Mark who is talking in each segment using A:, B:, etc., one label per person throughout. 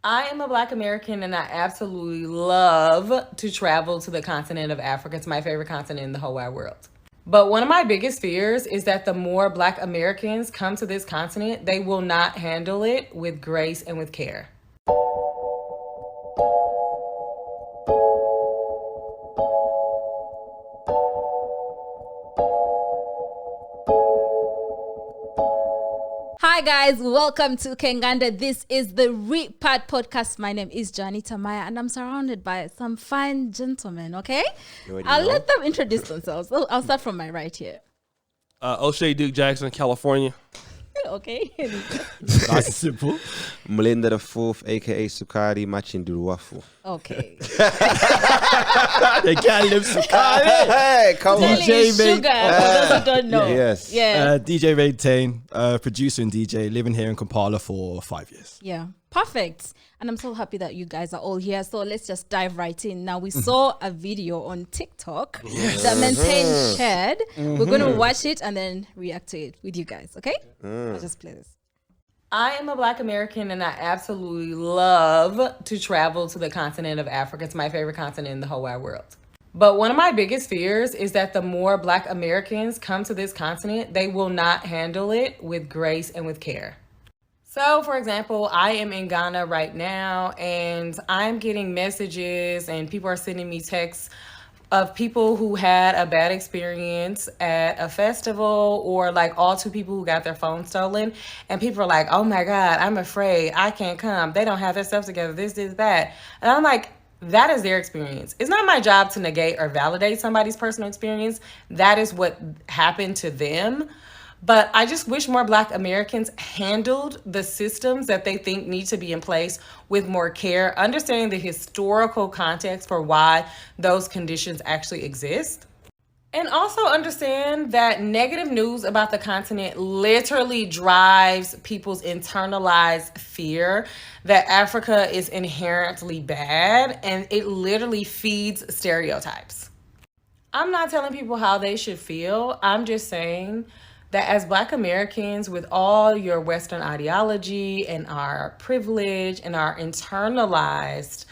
A: I am a Black American and I absolutely love to travel to the continent of Africa. It's my favorite continent in the whole wide world. But one of my biggest fears is that the more Black Americans come to this continent, they will not handle it with grace and with care.
B: Hi guys, welcome to Kenganda. This is the Repat podcast. My name is Johnny Tamaya and I'm surrounded by some fine gentlemen, okay? I'll let them introduce themselves. I'll start from my right here.
C: O'Shea Duke Jackson, California.
B: Okay.
D: That's simple.
E: Melinda the Fourth, aka Sukari Machinduruwafu.
B: Okay.
D: They can't live Sukari.
E: Hey, come on.
B: DJ Sugar, for those who don't know.
E: Yes.
B: Yeah.
D: DJ Maintain, producer and DJ, living here in Kampala for 5 years.
B: Yeah. Perfect. And I'm so happy that you guys are all here. So let's just dive right in. Now, we saw a video on TikTok that Maintain shared. We're going to watch it and then react to it with you guys, okay? I'll just play this.
A: I am a Black American and I absolutely love to travel to the continent of Africa. It's my favorite continent in the whole wide world. But one of my biggest fears is that the more Black Americans come to this continent, they will not handle it with grace and with care. So, for example, I am in Ghana right now and I'm getting messages and people are sending me texts of people who had a bad experience at a festival or like all two people who got their phone stolen. And people are like, oh my God, I'm afraid, I can't come. They don't have their stuff together, this, that. And I'm like, that is their experience. It's not my job to negate or validate somebody's personal experience. That is what happened to them. But I just wish more Black Americans handled the systems that they think need to be in place with more care, understanding the historical context for why those conditions actually exist. And also understand that negative news about the continent literally drives people's internalized fear that Africa is inherently bad, and it literally feeds stereotypes. I'm not telling people how they should feel. I'm just saying that as Black Americans, with all your Western ideology and our privilege and our internalized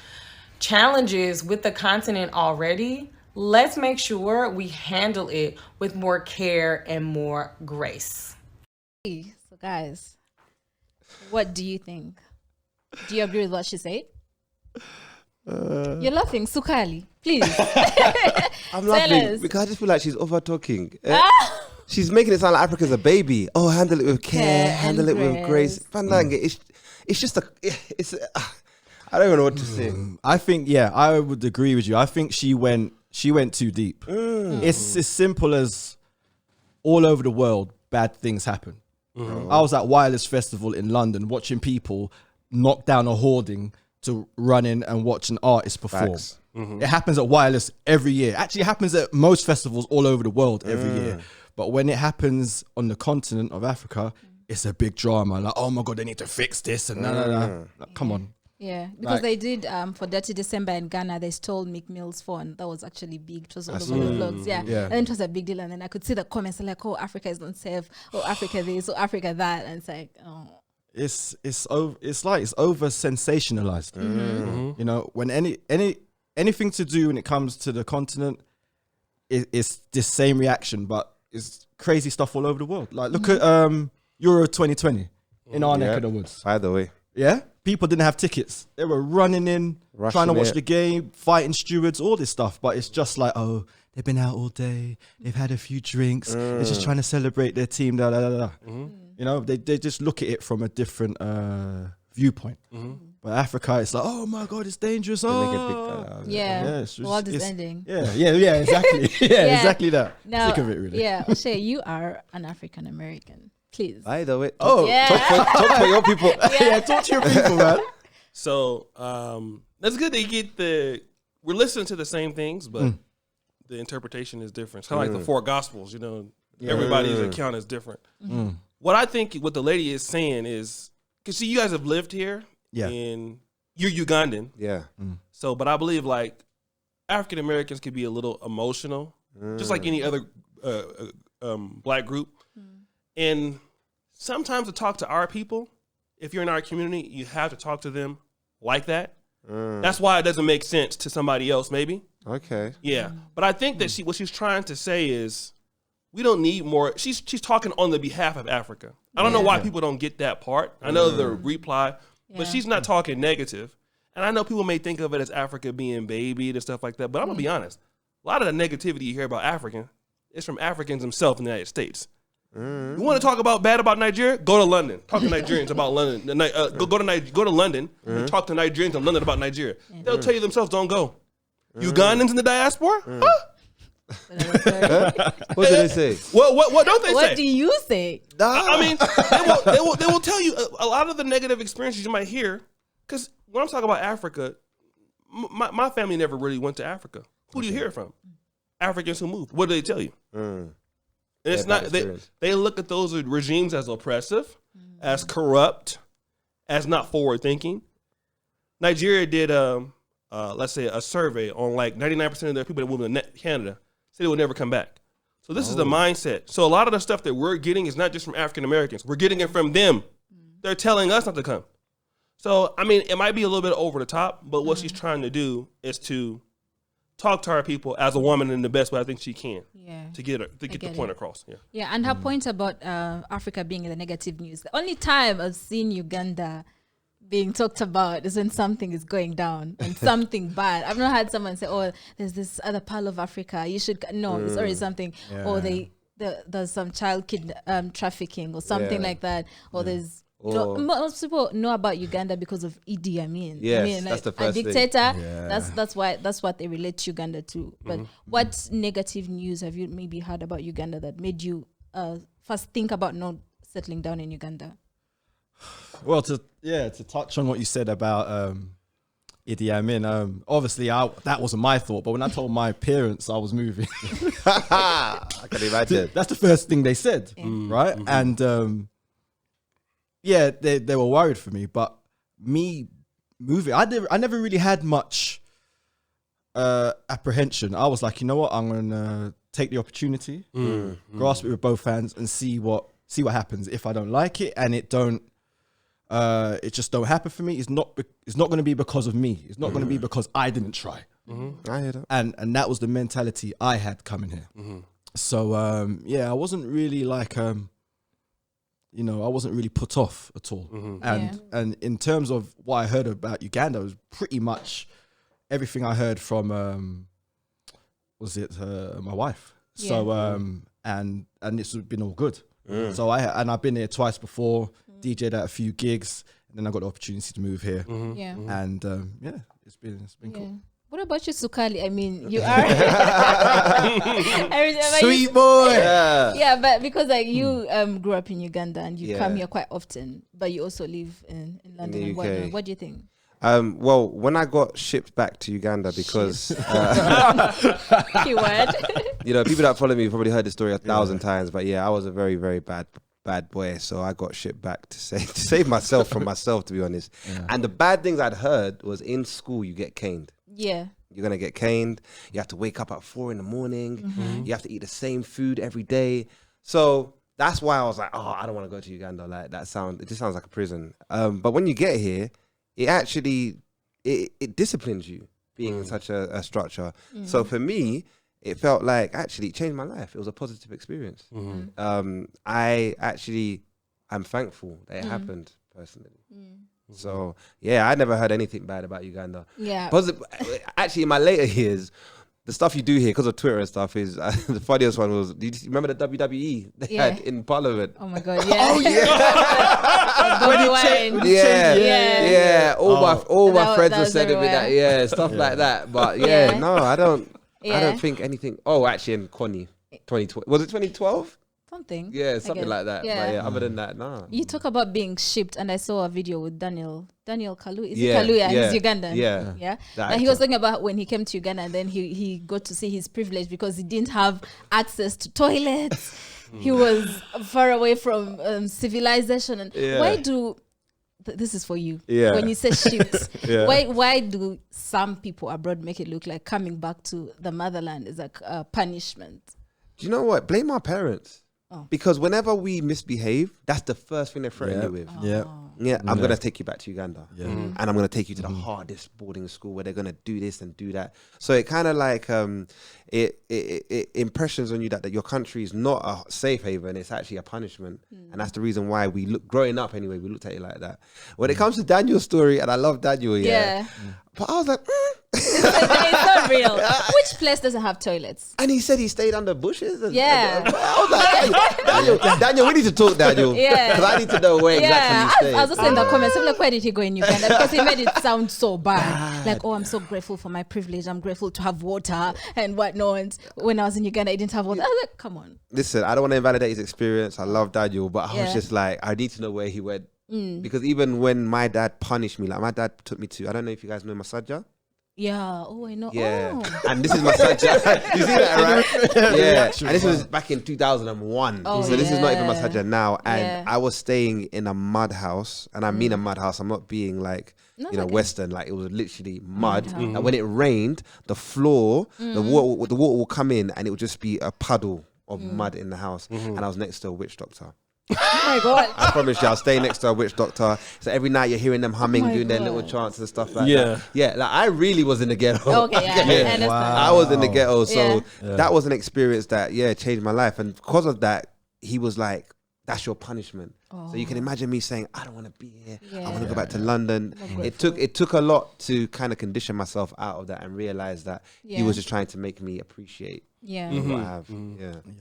A: challenges with the continent already, let's make sure we handle it with more care and more grace.
B: So guys, what do you think? Do you agree with what she said? You're laughing, Sukali. Please.
E: I'm laughing because I just feel like she's over talking. She's making it sound like Africa's a baby. Oh, handle it with care, handle it with grace. It's just I don't even know what to say.
D: I think, I would agree with you. I think she went too deep. It's as simple as all over the world, bad things happen. I was at Wireless Festival in London watching people knock down a hoarding to run in and watch an artist perform. It happens at Wireless every year. Actually, it happens at most festivals all over the world every year. But when it happens on the continent of Africa, it's a big drama. Like, oh my God, they need to fix this and Like, come on.
B: Yeah, because they did for Dirty December in Ghana, they stole Meek Mill's phone. That was actually big. It was all over the blogs. Yeah. And it was a big deal. And then I could see the comments like, oh, Africa is not safe. Oh, Africa this, oh, Africa that. And it's like, oh.
D: It's over sensationalized. You know, when anything to do when it comes to the continent, it's this same reaction, but it's crazy stuff all over the world. Like look at Euro 2020 in our neck of the woods.
E: By the way,
D: people didn't have tickets. They were running in, trying to watch the game, fighting stewards, all this stuff. But it's just like, oh, they've been out all day, they've had a few drinks, they're just trying to celebrate their team. You know, they just look at it from a different viewpoint. But Africa, it's like, oh my God, it's dangerous. Oh,
B: the world is ending.
D: Yeah, exactly. Exactly that.
B: Now,
D: sick of it, really.
B: Yeah, O'Shea, you are an African American. Please.
E: by the way,
D: talk for your people. Talk to your people, man.
C: So that's good. We're listening to the same things, but the interpretation is different. It's kind of like the four gospels, you know. Everybody's account is different. What I think what the lady is saying is, because see, you guys have lived here, and you're Ugandan.
E: Yeah.
C: So, but I believe like African Americans could be a little emotional, just like any other Black group. And sometimes to talk to our people, if you're in our community, you have to talk to them like that. That's why it doesn't make sense to somebody else, maybe.
E: Okay.
C: Yeah, but I think that what she's trying to say is we don't need more. She's talking on the behalf of Africa. I don't know why people don't get that part. I know the reply, but she's not talking negative. And I know people may think of it as Africa being babied and stuff like that, but I'm gonna be honest. A lot of the negativity you hear about African is from Africans themselves in the United States. You want to talk about bad about Nigeria? Go to London. Talk to Nigerians about London. Go to London and talk to Nigerians in London about Nigeria. They'll tell you themselves, don't go. Ugandans in the diaspora? Huh?
E: What do they say?
C: What don't they say?
B: What do you say?
C: I mean, they will tell you a lot of the negative experiences you might hear. Because when I'm talking about Africa, my family never really went to Africa. Who do you hear it from? Africans who moved. What do they tell you? And it's not they look at those regimes as oppressive, as corrupt, as not forward thinking. Nigeria did let's say a survey on like 99% of the people that moved to Canada said they would never come back. So this is the mindset. So a lot of the stuff that we're getting is not just from African Americans. We're getting it from them. They're telling us not to come. So I mean, it might be a little bit over the top, but what she's trying to do is to talk to our people as a woman in the best way I think she can.
B: Yeah.
C: To get the point across. Yeah.
B: Yeah, and her point about Africa being in the negative news. The only time I've seen Uganda being talked about is when something is going down and something bad. I've not had someone say, "Oh, there's this other part of Africa. You should no." It's already something. Yeah. Or there's some child trafficking or something like that. Or there's. Most people know about Uganda because of Idi Amin.
E: Yes,
B: I mean,
E: that's
B: like
E: the first
B: a dictator.
E: thing. Yeah.
B: That's what they relate Uganda to. But what negative news have you maybe heard about Uganda that made you first think about not settling down in Uganda?
D: Well, to touch on what you said about Idi Amin, obviously that wasn't my thought, but when I told my parents I was moving,
E: I can imagine.
D: That's the first thing they said, right? And they were worried for me, but me moving, I never really had much apprehension. I was like, you know what, I'm gonna take the opportunity, grasp it with both hands, and see what happens. If I don't like it and it just don't happen for me, it's not going to be because of me. It's not going to be because I didn't try.
E: I hear that.
D: And that was the mentality I had coming here. So I wasn't really like I wasn't really put off at all. And in terms of what I heard about Uganda, it was pretty much everything I heard from my wife. So and it's been all good. So I've been here twice before, DJ'd at a few gigs, and then I got the opportunity to move here. And it's been cool.
B: What about you, Sukali? I mean, you are
E: sweet boy.
B: Yeah, but because like you grew up in Uganda and you come here quite often, but you also live in London and whatnot. What do you think?
E: Well, when I got shipped back to Uganda, because
B: keyword,
E: people that follow me probably heard the story 1,000 times, but I was a very, very bad boy, so I got shipped back to save myself from myself, to be honest. And the bad things I'd heard was in school you get caned.
B: Yeah.
E: You're gonna get caned. You have to wake up at 4 a.m. You have to eat the same food every day. So that's why I was like, oh, I don't want to go to Uganda. Like it just sounds like a prison. But when you get here, it actually it disciplines you being in such a structure. So for me, it felt like actually it changed my life. It was a positive experience. I'm thankful that it happened personally. So I never heard anything bad about Uganda.
B: Yeah.
E: Actually, in my later years, the stuff you do here because of Twitter and stuff is the funniest one was. Do you remember the WWE they had in Parliament?
B: Oh my god! Yeah.
E: All my friends were sending me that. Yeah, stuff like that. But no, I don't. I don't think anything. Oh, actually, in Connie, 2012 was it 2012?
B: Something.
E: Yeah, something like that.
B: Yeah.
E: But other than that, no.
B: You talk about being shipped, and I saw a video with Daniel Kalu. Is it Kalu? Yeah, he's Ugandan.
E: Yeah.
B: And he was talking about when he came to Uganda, and then he got to see his privilege because he didn't have access to toilets. He was far away from civilization. And why do this is for you? Yeah. When you say shipped, why do some people abroad make it look like coming back to the motherland is like a punishment?
E: Do you know what? Blame our parents. Because whenever we misbehave, that's the first thing they threaten you with. Yeah, I'm gonna take you back to Uganda,
D: Mm.
E: and I'm gonna take you to the hardest boarding school where they're gonna do this and do that. So it kind of like it impressions on you that your country is not a safe haven; it's actually a punishment, and that's the reason why we look growing up anyway. We looked at it like that. When it comes to Daniel's story, and I love Daniel, but I was like.
B: It's not real. Which place doesn't have toilets?
E: And he said he stayed under bushes. And
B: Yeah.
E: I was like, hey, Daniel, we need to talk, Daniel.
B: Yeah.
E: Because I need to know where exactly you stayed.
B: I was also in the comments. I'm like, where did he go in Uganda? Because he made it sound so bad. Like, oh, I'm so grateful for my privilege. I'm grateful to have water and whatnot. When I was in Uganda, I didn't have water. I was like, come on.
E: Listen, I don't want to invalidate his experience. I love Daniel, but I was just like, I need to know where he went. Because even when my dad punished me, like my dad took me to, I don't know if you guys know Masajja.
B: Yeah. Oh, I know.
E: Yeah.
B: Oh.
E: And this is Masajja. You see that, right? Yeah. And this was back in 2001.
B: Oh,
E: so this is not even Masajja now. And
B: Yeah.
E: I was staying in a mud house. And I mean a mud house. I'm not being like,
B: okay.
E: Western. Like it was literally mud. And when it rained, the floor, the water will come in and it would just be a puddle of mud in the house. And I was next to a witch doctor.
B: Oh my God.
E: I promise you, I'll stay next to a witch doctor. So every night you're hearing them humming, doing their little chants and stuff like that. Yeah, like I really was in the ghetto.
B: Okay, yeah. I understand.
E: I was in the ghetto. So that was an experience that, changed my life. And because of that, he was like, that's your punishment. So you can imagine me saying, I don't want to be here. I want to go back to London. It took a lot to kind of condition myself out of that and realize that he was just trying to make me appreciate what I have.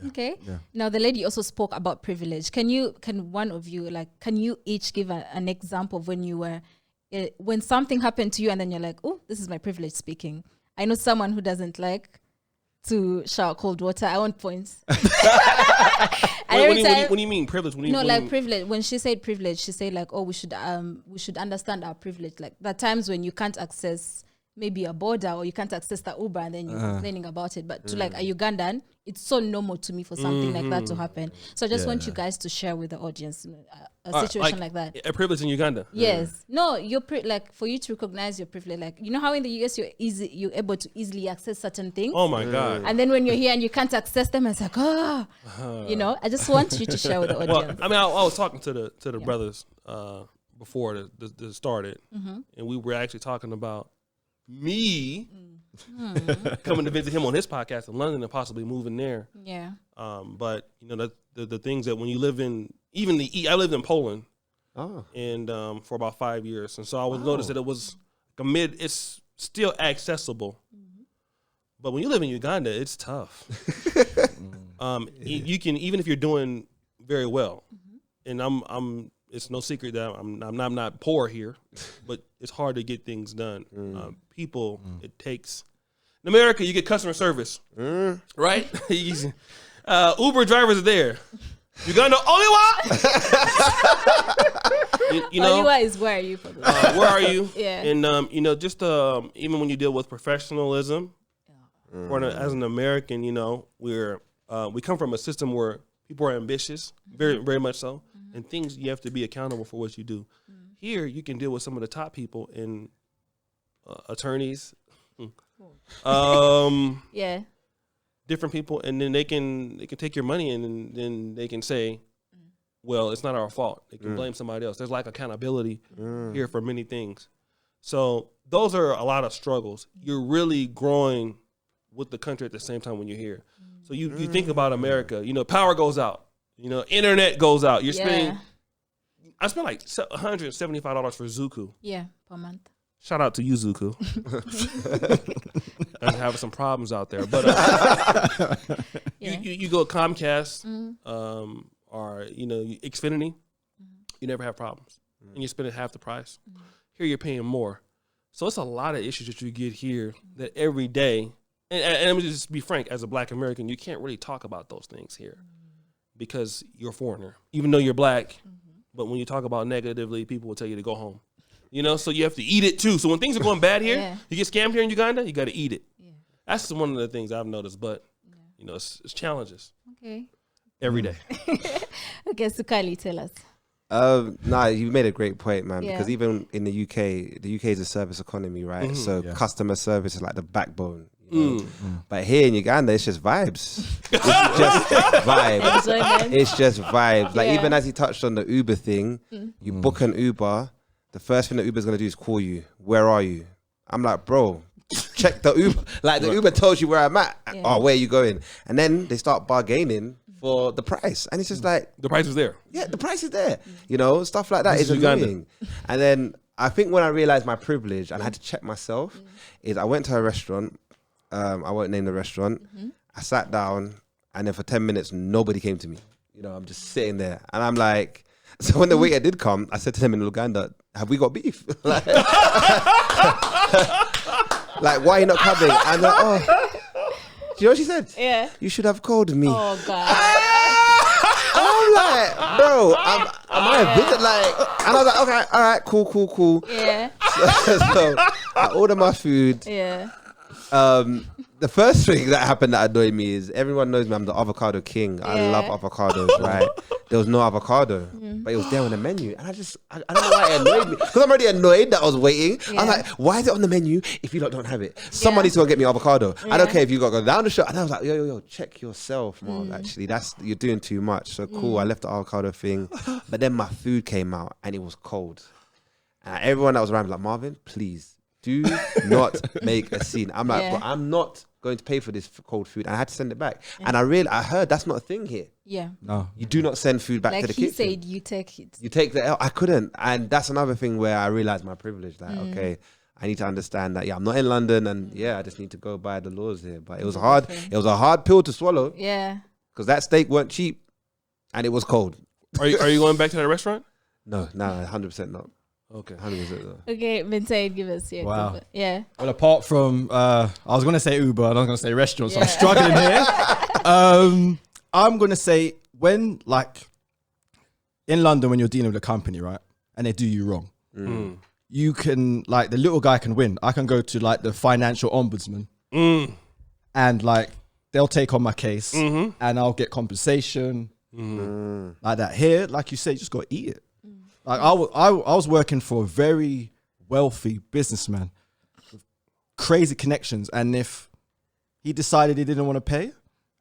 B: Okay. Now the lady also spoke about privilege. Can one of you can you each give an example of when you were when something happened to you and then you're like, oh, this is my privilege speaking. I know someone who doesn't like to shower cold water. I want points.
C: What do you mean privilege?
B: Privilege. When she said privilege, she said like, oh, we should understand our privilege. Like the times when you can't access maybe a border or you can't access the Uber and then you're complaining about it. But to like a Ugandan, it's so normal to me for something like that to happen. So I just want you guys to share with the audience a situation like that.
C: A privilege in Uganda.
B: Yes. No, for you to recognize your privilege. Like, you know how in the US you're able to easily access certain things?
C: Oh my God.
B: And then when you're here and you can't access them, it's like, I just want you to share with the audience.
C: Well, I mean, I was talking to the brothers before this started, and we were actually talking about me coming to visit him on his podcast in London and possibly moving there.
B: Yeah.
C: But the things that when you live in I lived in Poland, and for about 5 years, and so I was noticed that it was it's still accessible, but when you live in Uganda, it's tough. You can, even if you're doing very well, and I'm. It's no secret that I'm not poor here, but it's hard to get things done. People, it takes. In America, you get customer service, right? Uber drivers are there. Uganda, Oliwa!
B: Oliwa is where are you?
C: Where are you?
B: Yeah.
C: And, just even when you deal with professionalism, as an American, we come from a system where people are ambitious, very, very much so. And things, you have to be accountable for what you do. Here, you can deal with some of the top people and attorneys, different people, and then they can take your money and then they can say, well, it's not our fault. They can blame somebody else. There's like accountability here for many things. So those are a lot of struggles. You're really growing with the country at the same time when you're here. So you think about America, power goes out. Internet goes out. You're spending. I spent like $175 for Zuku.
B: Yeah, per month.
C: Shout out to you, Zuku. I'm having some problems out there, but you go Comcast or Xfinity, you never have problems, and you're spending half the price. Here you're paying more, so it's a lot of issues that you get here that every day. And let me just be frank, as a Black American, you can't really talk about those things here. Because you're a foreigner, even though you're Black, but when you talk about negatively, people will tell you to go home. So you have to eat it too. So when things are going bad here, you get scammed here in Uganda, you got to eat it. Yeah. That's one of the things I've noticed, but it's challenges.
B: Okay.
C: Every day.
B: Okay, Sukali, tell us.
E: You made a great point, man, because even in the UK is a service economy, right? So customer service is like the backbone. But here in Uganda, it's just vibes. It's just vibes.
B: Enjoyment.
E: It's just vibes. Like
B: Yeah.
E: even as he touched on the Uber thing, you book an Uber, the first thing the Uber's gonna do is call you. Where are you? I'm like, bro, check the Uber. Like the Uber tells you where I'm at.
B: Yeah.
E: Oh, where are you going? And then they start bargaining for the price, and it's just like,
C: The price was there.
E: yeah, the price is there. You know, stuff like that
C: This
E: is
C: is Uganda.
E: annoying. And then I think when I realized my privilege and I had to check myself, is I went to a restaurant. I won't name the restaurant. I sat down, and then for 10 minutes, nobody came to me. You know, I'm just sitting there, and I'm like, so when the waiter did come, I said to them in Uganda, "Have we got beef?" like, like, why are you not coming? And they're, oh, do you know what she said?
B: Yeah.
E: You should have called me.
B: Oh God.
E: And I'm like, bro, am I a visit? Like, and I was like, okay, all right, cool.
B: Yeah.
E: So I order my food.
B: Yeah.
E: The first thing that happened that annoyed me is everyone knows me, I'm the avocado king. I
B: Yeah.
E: love avocados, right? There was no avocado, but it was there on the menu. And I don't know why it annoyed me. Because I'm already annoyed that I was waiting.
B: Yeah.
E: I'm like, why is it on the menu if you lot don't have it? Someone needs to go get me avocado. I
B: Yeah.
E: don't care if you got to go down the shop. And I was like, yo, check yourself, Mark. Actually, you're doing too much. So cool, I left the avocado thing. But then my food came out and it was cold. And everyone that was around was like, Marvin, please do not make a scene. I'm like,
B: Yeah.
E: bro, I'm not going to pay for this cold food. And I had to send it back. And I heard that's not a thing here.
B: Yeah.
D: No.
E: You do not send food back
B: Like
E: to the
B: he
E: kitchen.
B: said, you take it.
E: You take the L. I couldn't. And that's another thing where I realized my privilege. Like, okay, I need to understand that, I'm not in London and I just need to go by the laws here. But it was hard. It was a hard pill to swallow
B: Yeah.
E: because that steak weren't cheap and it was cold.
C: Are you going back to that restaurant?
E: No, 100% not.
C: Okay.
E: 100% not.
B: Okay, Vincent, give us your
D: Wow.
B: comment. Yeah.
D: Well, apart from, I was going to say Uber, and I was going to say restaurant, so I'm
B: Yeah.
D: struggling here. I'm going to say when, like, in London, when you're dealing with a company, right, and they do you wrong, you can, like, the little guy can win. I can go to, like, the financial ombudsman, and, like, they'll take on my case, and I'll get compensation, like that. Here, like you say, you just got to eat it. Like I was working for a very wealthy businessman with crazy connections, and if he decided he didn't want to pay,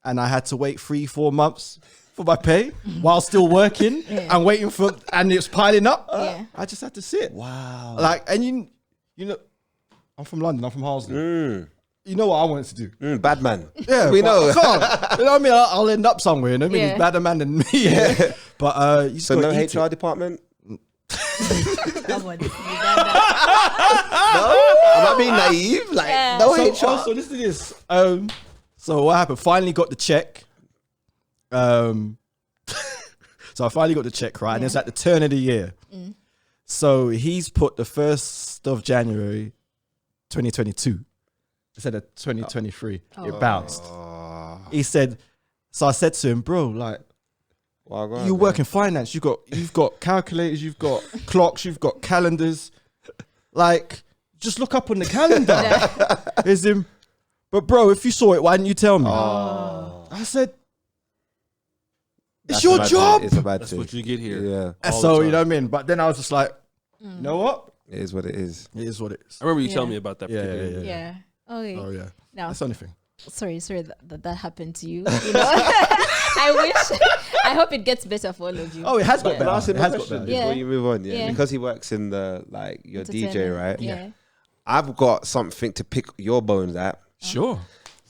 D: and I had to wait 3-4 months for my pay while still working and waiting for, and it's piling up, I just had to sit.
E: Wow.
D: Like, and you know, I'm from London. I'm from Harsley. You know what I wanted to do?
E: Bad man.
D: Yeah,
E: we
D: but
E: know.
D: I can't. You know what I mean? I'll end up somewhere. You know what I mean?
B: Yeah.
D: He's better man than me. Yeah. But you just
E: So
D: gotta
E: no
D: eat
E: HR
D: it.
E: department?
B: Come on. Uganda.
E: No? Am I being naive? Like, no
D: So,
E: HR?
D: also, listen to this. So what happened? Finally got the check. So I finally got the check, right? And it's at the turn of the year. So he's put the 1st of January, 2022 instead of 2023. It bounced. He said, so I said to him, bro, like, you work in finance. You've got calculators. You've got clocks. You've got calendars. Like, just look up on the calendar. Is him. But bro, if you saw it, why didn't you tell me? I said, it's your job.
E: It's a bad
C: That's
E: thing.
C: what you get here.
E: Yeah.
D: And
C: all
D: so
C: the
D: you know
C: time.
D: what I mean. But then I was just like, you know what?
E: It is what it is.
D: It is what it is.
C: I remember you
B: Yeah.
C: telling me about that.
D: Yeah,
C: particular-
B: Yeah. Okay.
D: Oh yeah.
B: Now,
D: That's the only thing.
B: sorry that happened to you. You know, I hope it gets better for all of you.
D: Oh, it has got
B: Yeah.
D: better.
E: Last
D: It has got
E: question
D: better.
B: Yeah.
E: before you move on,
B: Yeah.
E: because he works in the your DJ,
B: Entertainment.
E: right?
B: Yeah.
E: I've got something to pick your bones at.
D: Sure.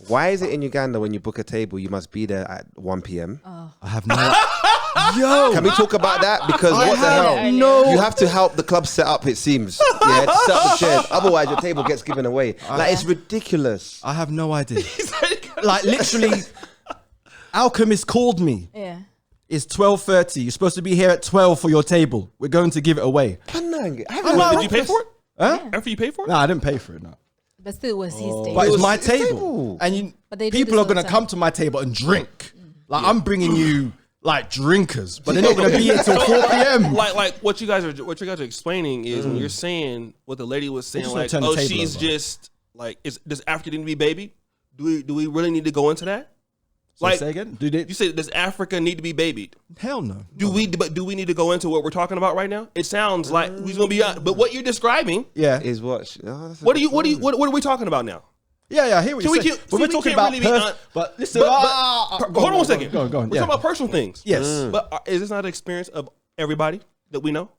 E: Why is it in Uganda when you book a table you must be there at 1 p.m.?
D: I have no. Yo.
E: Can we talk about that? Because
D: I
E: what the
D: have
E: hell?
D: no.
E: You have to help the club set up. It seems, yeah, to set up the chairs. Otherwise, your table gets given away. Like it's ridiculous.
D: I have no idea. Like literally, Alchemist called me.
B: Yeah.
D: It's 12:30. You're supposed to be here at 12 for your table. We're going to give it away.
E: Panang.
C: Did you pay for it?
D: Huh?
C: After you paid for it?
D: No, I didn't pay for it. No.
B: But still, it was his day.
D: But
E: It
D: it's
E: was
D: my
E: his
D: table.
E: table.
D: And
B: But they do
D: people
B: this
D: are
B: all the
D: going to
B: time.
D: come to my table and drink. Like I'm bringing you like drinkers, but they're not going to be here till 4 p.m.
C: Like what you guys are explaining is when you're saying what the lady was saying,
D: just wanna
C: like,
D: turn the
C: oh,
D: table
C: she's
D: over.
C: just like, does Africa need to be baby? Do we really need to go into that?
D: So say again? Do they?
C: You say, does Africa need to be babied?
D: Hell no.
C: Do we need to go into what we're talking about right now? It sounds like he's gonna be, but what you're describing,
D: Yeah.
E: Is what?
C: what are we talking about now?
D: Yeah, I hear what you're saying. But we're talking about but listen,
C: hold on one second.
D: Go on.
C: We're talking about personal things.
D: Yes.
C: But is this not an experience of everybody that we know?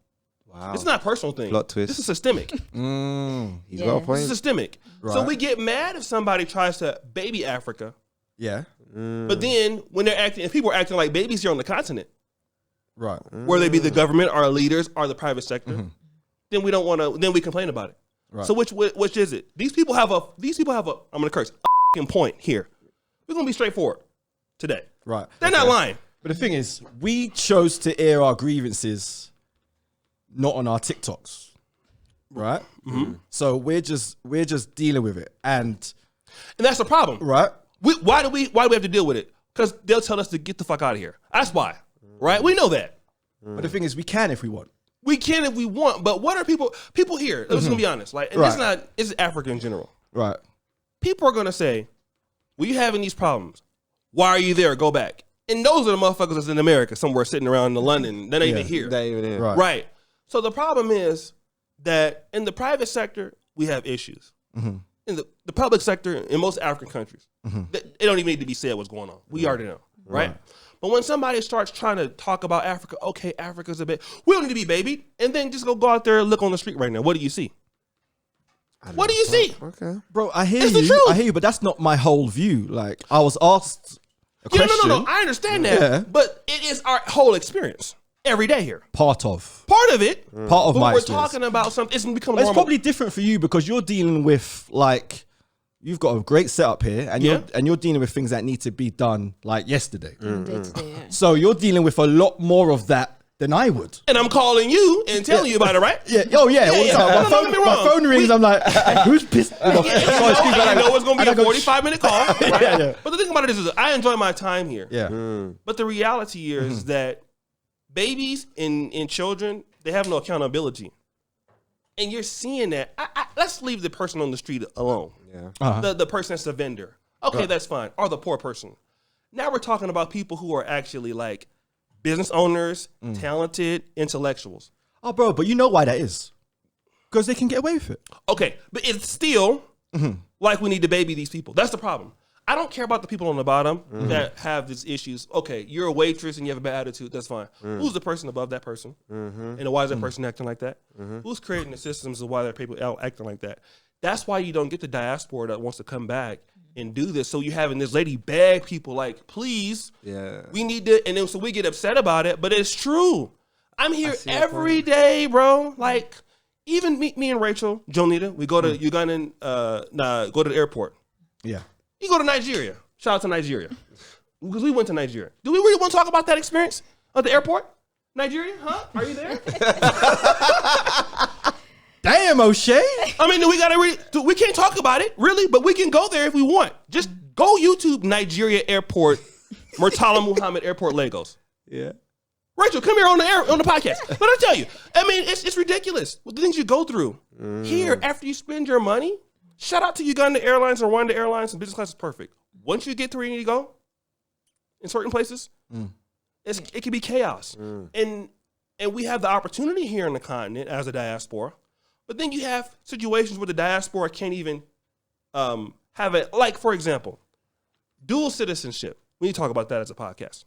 E: Wow.
C: It's not a personal thing.
E: Plot twist.
C: This is systemic.
E: He's got a
C: This
E: point.
C: is systemic.
D: Right.
C: So we get mad if somebody tries to baby Africa.
D: Yeah.
C: But then when they're acting, if people are acting like babies here on the continent,
D: Right.
C: whether they be the government, our leaders, or the private sector, then we don't want to. Then we complain about it.
D: Right.
C: So which is it? These people have a. I'm gonna curse. A point here. We're gonna be straightforward today.
D: Right.
C: They're not lying.
D: But the thing is, we chose to air our grievances not on our TikToks, right? So we're just dealing with it, and
C: that's the problem.
D: right.
C: Why do we have to deal with it? Because they'll tell us to get the fuck out of here. That's why, right? We know that.
D: But the thing is, we can if we want.
C: We can if we want. But what are people here? Let's gonna be honest. Like, and it's Africa in general.
D: Right.
C: People are gonna say, "Well, you having these problems. Why are you there? Go back." And those are the motherfuckers that's in America somewhere sitting around in London. That ain't even here.
E: That ain't even here.
D: Right.
C: So the problem is that in the private sector, we have issues. In the public sector, in most African countries, it don't even need to be said what's going on. We already know, right? But when somebody starts trying to talk about Africa, okay, Africa's a bit, we don't need to be babied, and then just go out there and look on the street right now. What do you see? What do you see?
E: Okay.
D: Bro, I hear
C: It's the
D: you.
C: truth.
D: I hear you, but that's not my whole view. Like, I was asked a question.
C: No. I understand that,
D: Yeah.
C: but it is our whole experience every day here.
D: Part of
C: Part of it.
D: Part of
C: But
D: my
C: we're
D: experience.
C: talking about something. It's becoming
D: It's
C: normal.
D: probably different for you because you're dealing with like you've got a great setup here, and you're dealing with things that need to be done like yesterday.
B: Day to day, yeah.
D: So you're dealing with a lot more of that than I would.
C: And I'm calling you and telling you about it, right?
D: Yeah. Oh yeah. All the
C: yeah.
D: time.
C: No, don't get me
D: My
C: wrong.
D: phone rings. I'm like, who's pissed? You know,
C: I know it's going to be a 45-minute call. Right?
D: Yeah.
C: But the thing about it is I enjoy my time here.
D: Yeah.
C: But the reality here is that babies and children, they have no accountability. And you're seeing that. Let's leave the person on the street alone.
E: Yeah.
C: The person that's a vendor. Okay, that's fine. Or the poor person. Now we're talking about people who are actually like business owners, talented intellectuals.
D: Oh, bro, but you know why that is? Because they can get away with it.
C: Okay, but it's still like we need to baby these people. That's the problem. I don't care about the people on the bottom that have these issues. Okay, you're a waitress and you have a bad attitude. That's fine. Who's the person above that person? And why is that person acting like that? Who's creating the systems of why that people out acting like that? That's why you don't get the diaspora that wants to come back and do this. So you having this lady beg people like, please, we need to, and then so we get upset about it. But it's true. I'm here every day, bro. Like even me and Rachel, Jonita, we go to Ugandan, go to the airport.
D: Yeah.
C: You go to Nigeria. Shout out to Nigeria. Because we went to Nigeria. Do we really want to talk about that experience at the airport? Nigeria? Huh? Are you there?
D: Damn, O'Shea.
C: I mean, we can't talk about it, really, but we can go there if we want. Just go YouTube Nigeria Airport, Murtala Muhammad Airport, Lagos.
E: Yeah.
C: Rachel, come here on the podcast. Let me tell you. I mean, it's ridiculous. The things you go through. Here, after you spend your money, shout out to Uganda Airlines and Rwanda Airlines, and business class is perfect. Once you get to where you need to go, in certain places, it can be chaos. And we have the opportunity here in the continent as a diaspora, but then you have situations where the diaspora can't even have it. Like, for example, dual citizenship. We need to talk about that as a podcast.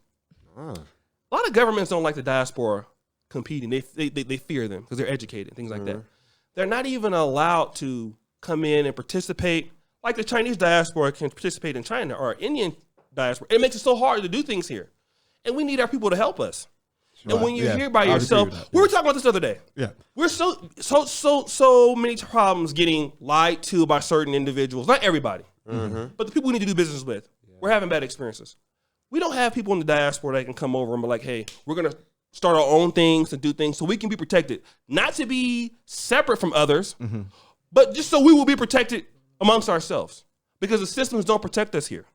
C: A lot of governments don't like the diaspora competing. They fear them because they're educated, things like that. They're not even allowed to come in and participate like the Chinese diaspora can participate in China or Indian diaspora. It makes it so hard to do things here. And we need our people to help us. And when you're here by yourself, we were talking about this the other day.
D: Yeah.
C: We're so many problems getting lied to by certain individuals. Not everybody, but the people we need to do business with. We're having bad experiences. We don't have people in the diaspora that can come over and be like, hey, we're going to start our own things and do things so we can be protected. Not to be separate from others, but just so we will be protected amongst ourselves. Because the systems don't protect us here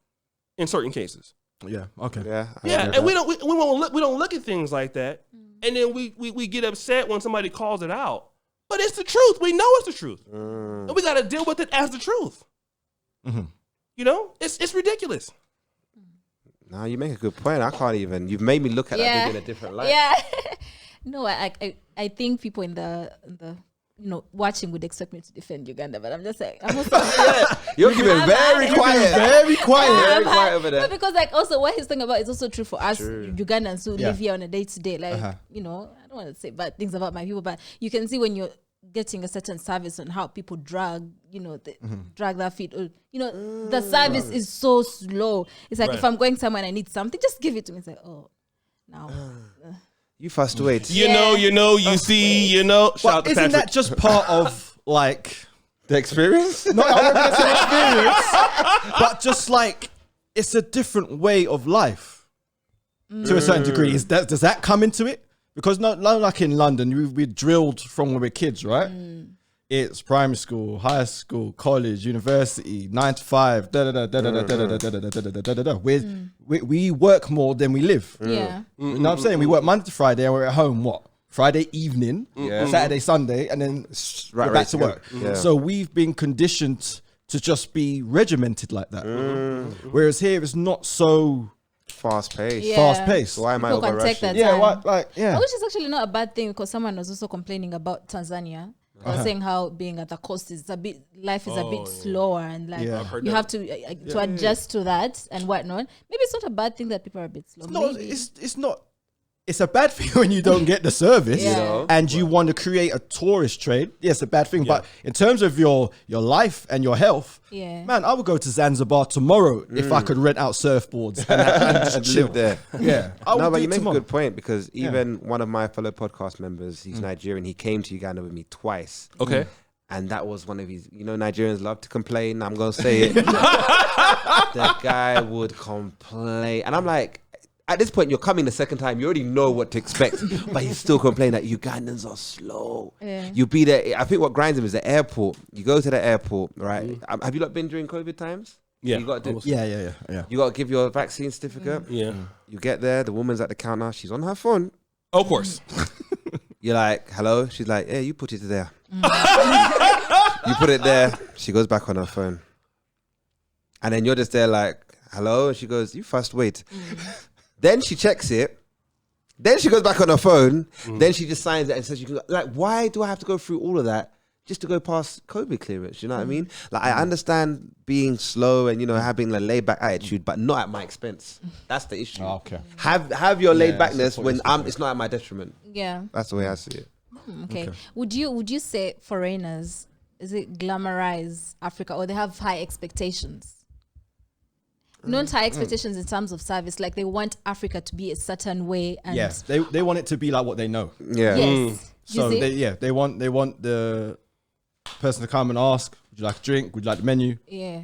C: in certain cases.
D: Yeah. Okay.
C: Yeah, and we don't look at things like that, and then we get upset when somebody calls it out. But it's the truth. We know it's the truth, and we got to deal with it as the truth. You know, it's ridiculous.
E: No, you make a good point. I can't even. You've made me look at that thing in a different light.
B: Yeah. No, I think people in watching would expect me to defend Uganda, but I'm just like, I'm also
E: You're keeping very quiet.
D: Very quiet.
E: Very quiet over there.
B: No, because like also what he's talking about is also true for us Ugandans who live here on a day-to-day. Like, I don't want to say bad things about my people, but you can see when you're getting a certain service on how people drag, drag their feet. Or, the service is so slow. It's like if I'm going somewhere and I need something, just give it to me. It's like, now.
E: You fast wait.
C: You see. Shout out
D: But
C: to
D: isn't
C: Patrick.
D: that just part of like
E: The experience?
D: no, I'm not gonna say experience, but just like it's a different way of life to a certain degree. Does that come into it? Because not like in London, we're drilled from when we're kids, right? It's primary school, high school, college, university, 9 to 5. We work more than we live.
B: Yeah.
D: You know what I'm saying? We work Monday to Friday and we're at home, Friday evening, Saturday, Sunday, and then we're back to work.
E: Yeah.
D: So we've been conditioned to just be regimented like that. Whereas here it's not so
E: Fast paced.
B: Yeah.
D: fast paced.
E: Why am I
B: People can
E: over
B: take
E: rushing?
B: that time.
D: Which
B: Which is actually not a bad thing because someone was also complaining about Tanzania. They were saying how being at the coast is life is a bit slower and like you have to adjust to that and whatnot. Maybe it's not a bad thing that people are a bit slow.
D: it's not. It's a bad thing when you don't get the service and you want to create a tourist trade. Yeah, it's a bad thing. But in terms of your life and your health, man, I would go to Zanzibar tomorrow if I could rent out surfboards and just chill
E: Live there.
D: Yeah.
E: No, but you make a good point because even one of my fellow podcast members, he's Nigerian. He came to Uganda with me twice.
C: Okay.
E: And that was one of his, Nigerians love to complain. I'm going to say it. The guy would complain. And I'm like, at this point, you're coming the second time. You already know what to expect. But he's still complaining that Ugandans are slow. Yeah. You be there. I think what grinds him is the airport. You go to the airport, right? Have you not been during COVID times?
C: Yeah.
E: You got to
D: Yeah.
E: You got to give your vaccine certificate.
C: Yeah.
E: You get there. The woman's at the counter. She's on her phone.
C: Of course.
E: You're like, hello? She's like, yeah, you put it there. You put it there. She goes back on her phone. And then you're just there like, hello? And she goes, you first wait. Then she checks it. Then she goes back on her phone. Then she just signs it and says, you can go. Like, why do I have to go through all of that just to go past COVID clearance? You know what I mean? Like, I understand being slow and, having a laid back attitude, but not at my expense. That's the issue.
D: Oh, okay.
E: Have your laid backness when it's not at my detriment.
B: Yeah.
E: That's the way I see it.
B: Okay. Would you say foreigners, is it glamorize Africa or they have high expectations? Not high expectations in terms of service, like they want Africa to be a certain way. And
D: Yes, they want it to be like what they know.
E: Yeah.
B: Yes.
D: So they want the person to come and ask, would you like a drink? Would you like the menu?
B: Yeah.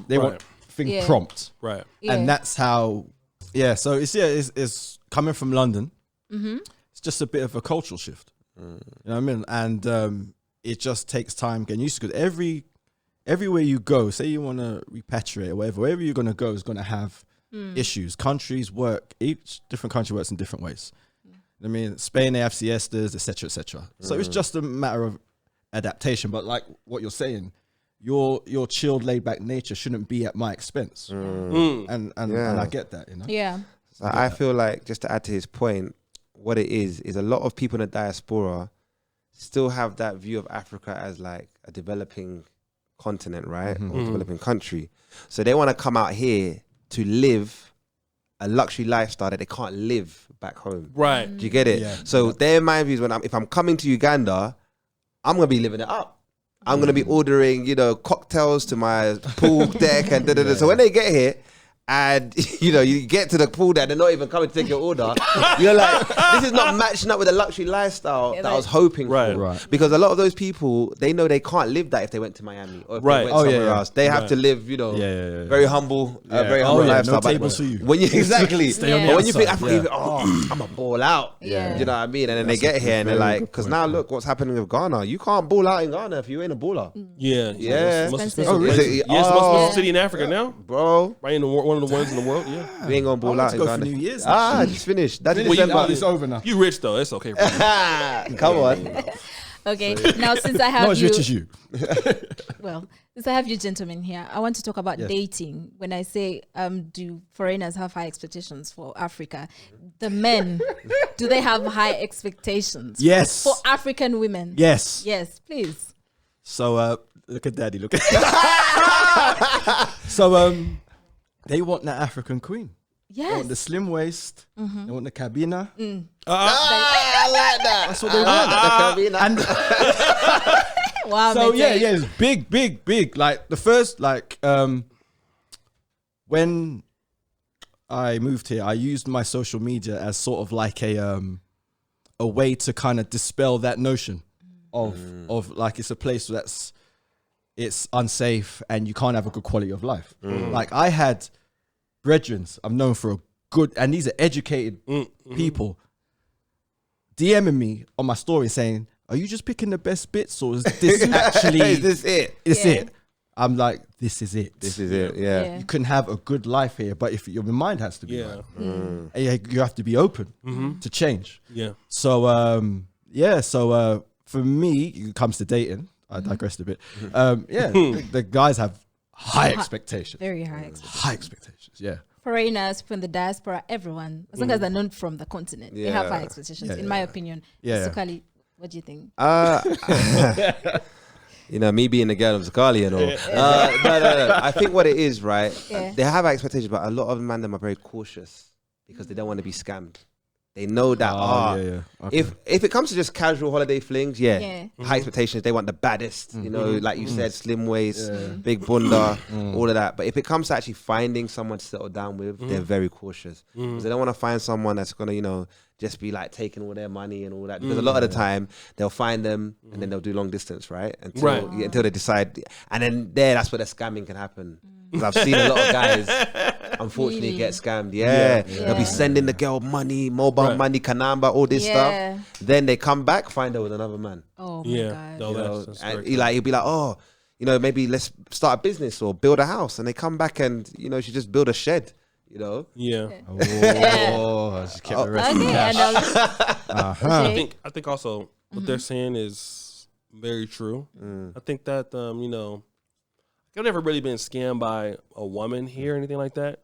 D: They want thing prompt.
C: Right.
B: Yeah.
D: And that's how. Yeah. So it's coming from London. It's just a bit of a cultural shift. You know what I mean? And it just takes time getting used to it. Everywhere you go, say you want to repatriate or whatever, wherever you're going to go is going to have issues. Countries work, each different country works in different ways. I mean, Spain, they have siestas, etc., etc. So it's just a matter of adaptation. But like what you're saying, your chilled, laid back nature shouldn't be at my expense. And I get that,
B: Yeah.
E: So I feel like, just to add to his point, what it is a lot of people in the diaspora still have that view of Africa as like a developing continent, right? Or developing country. So they want to come out here to live a luxury lifestyle that they can't live back home.
C: Right.
E: Do you get it?
D: Yeah.
E: So their mind is if I'm coming to Uganda, I'm going to be living it up. I'm going to be ordering, cocktails to my pool deck and da-da-da. So when they get here, and you get to the pool there, they're not even coming to take your order. You're like, this is not matching up with the luxury lifestyle that I was hoping for.
D: Right.
E: Because a lot of those people, they know they can't live that if they went to Miami or if they went somewhere else. They have to live, very humble, very humble lifestyle.
D: No tables for you.
E: When you exactly,
B: Stay on
E: but
B: the
E: when you think
D: outside,
E: Africa, I'm a ball out.
B: Yeah.
E: You know what I mean? And then they get here and they're like, because now look what's happening with Ghana. You can't ball out in Ghana if you ain't a baller.
C: Yeah.
E: Yeah.
C: Most
B: Oh,
C: expensive.
E: really?
C: Yes, most expensive city in Africa now.
E: Bro.
C: Right in one of the ones in the world. Yeah.
E: We ain't gonna ball
D: I
E: out
D: want to
E: in
D: go
E: Ghana.
D: for New Year's.
E: Just finished. That's in December.
D: It's over now.
C: You rich though. It's okay.
E: Come on.
B: Okay. Now, since I have
D: Not as rich as you.
B: well, since I have you gentlemen here, I want to talk about dating. When I say, do foreigners have high expectations for Africa? the men, do they have high expectations?
D: Yes.
B: For African women?
D: Yes.
B: Yes, please.
D: So look at daddy, look at So they want the African queen. They
B: Yes.
D: want the slim waist. They want the cabina.
E: I like that.
D: That's what they want. And
B: Wow.
D: so
B: Mete.
D: yeah, it's big. Like the first, like when I moved here, I used my social media as sort of like a way to kind of dispel that notion of like it's a place it's unsafe and you can't have a good quality of life. Like I had brethrens I'm known for a good, and these are educated people DMing me on my story saying, "Are you just picking the best bits, or is this actually
E: Is this it?
D: It's
B: Yeah.
D: it?" I'm like, "This is it.
E: This is it. Yeah.
D: You can have a good life here, but if your mind has to be
C: Yeah.
D: right, and you have to be open to change."
C: Yeah.
D: So for me, it comes to dating. I digressed a bit. The guys have high expectations.
B: Very high expectations.
D: High expectations. Yeah.
B: Foreigners from the diaspora, everyone, as long as they're not from the continent, they have high expectations, in my opinion.
D: Yeah.
B: Sukali, what do you think?
E: You know, me being the girl of Zakali and all. No. I think what it is, right?
B: Yeah.
E: They have expectations, but a lot of them are very cautious because they don't want to be scammed. They know that
D: Okay.
E: if it comes to just casual holiday flings,
B: Yeah.
E: high expectations. They want the baddest, you know, like you said, slim waist, big bunda, all of that. But if it comes to actually finding someone to settle down with, they're very cautious because they don't want to find someone that's gonna, you know, just be like taking all their money and all that. Because a lot of the time they'll find them and then they'll do long distance, right? Until they decide, and then that's where the scamming can happen. Because I've seen a lot of guys, unfortunately,
B: Really?
E: get scammed. They'll be sending the girl money, mobile money, Kanamba, all this stuff. Then they come back, find her with another man.
B: Oh my
C: Yeah.
B: God.
C: No,
E: You know?
C: that's
E: And
C: very
E: he'll be like, oh, you know, maybe let's start a business or build a house. And they come back and, you know, she just build a shed, you know.
C: Yeah.
D: Oh, just kept the rest of the
B: Okay,
D: cash.
B: and
C: I think also what they're saying is very true. I think that you know, I've never really been scammed by a woman here or anything like that,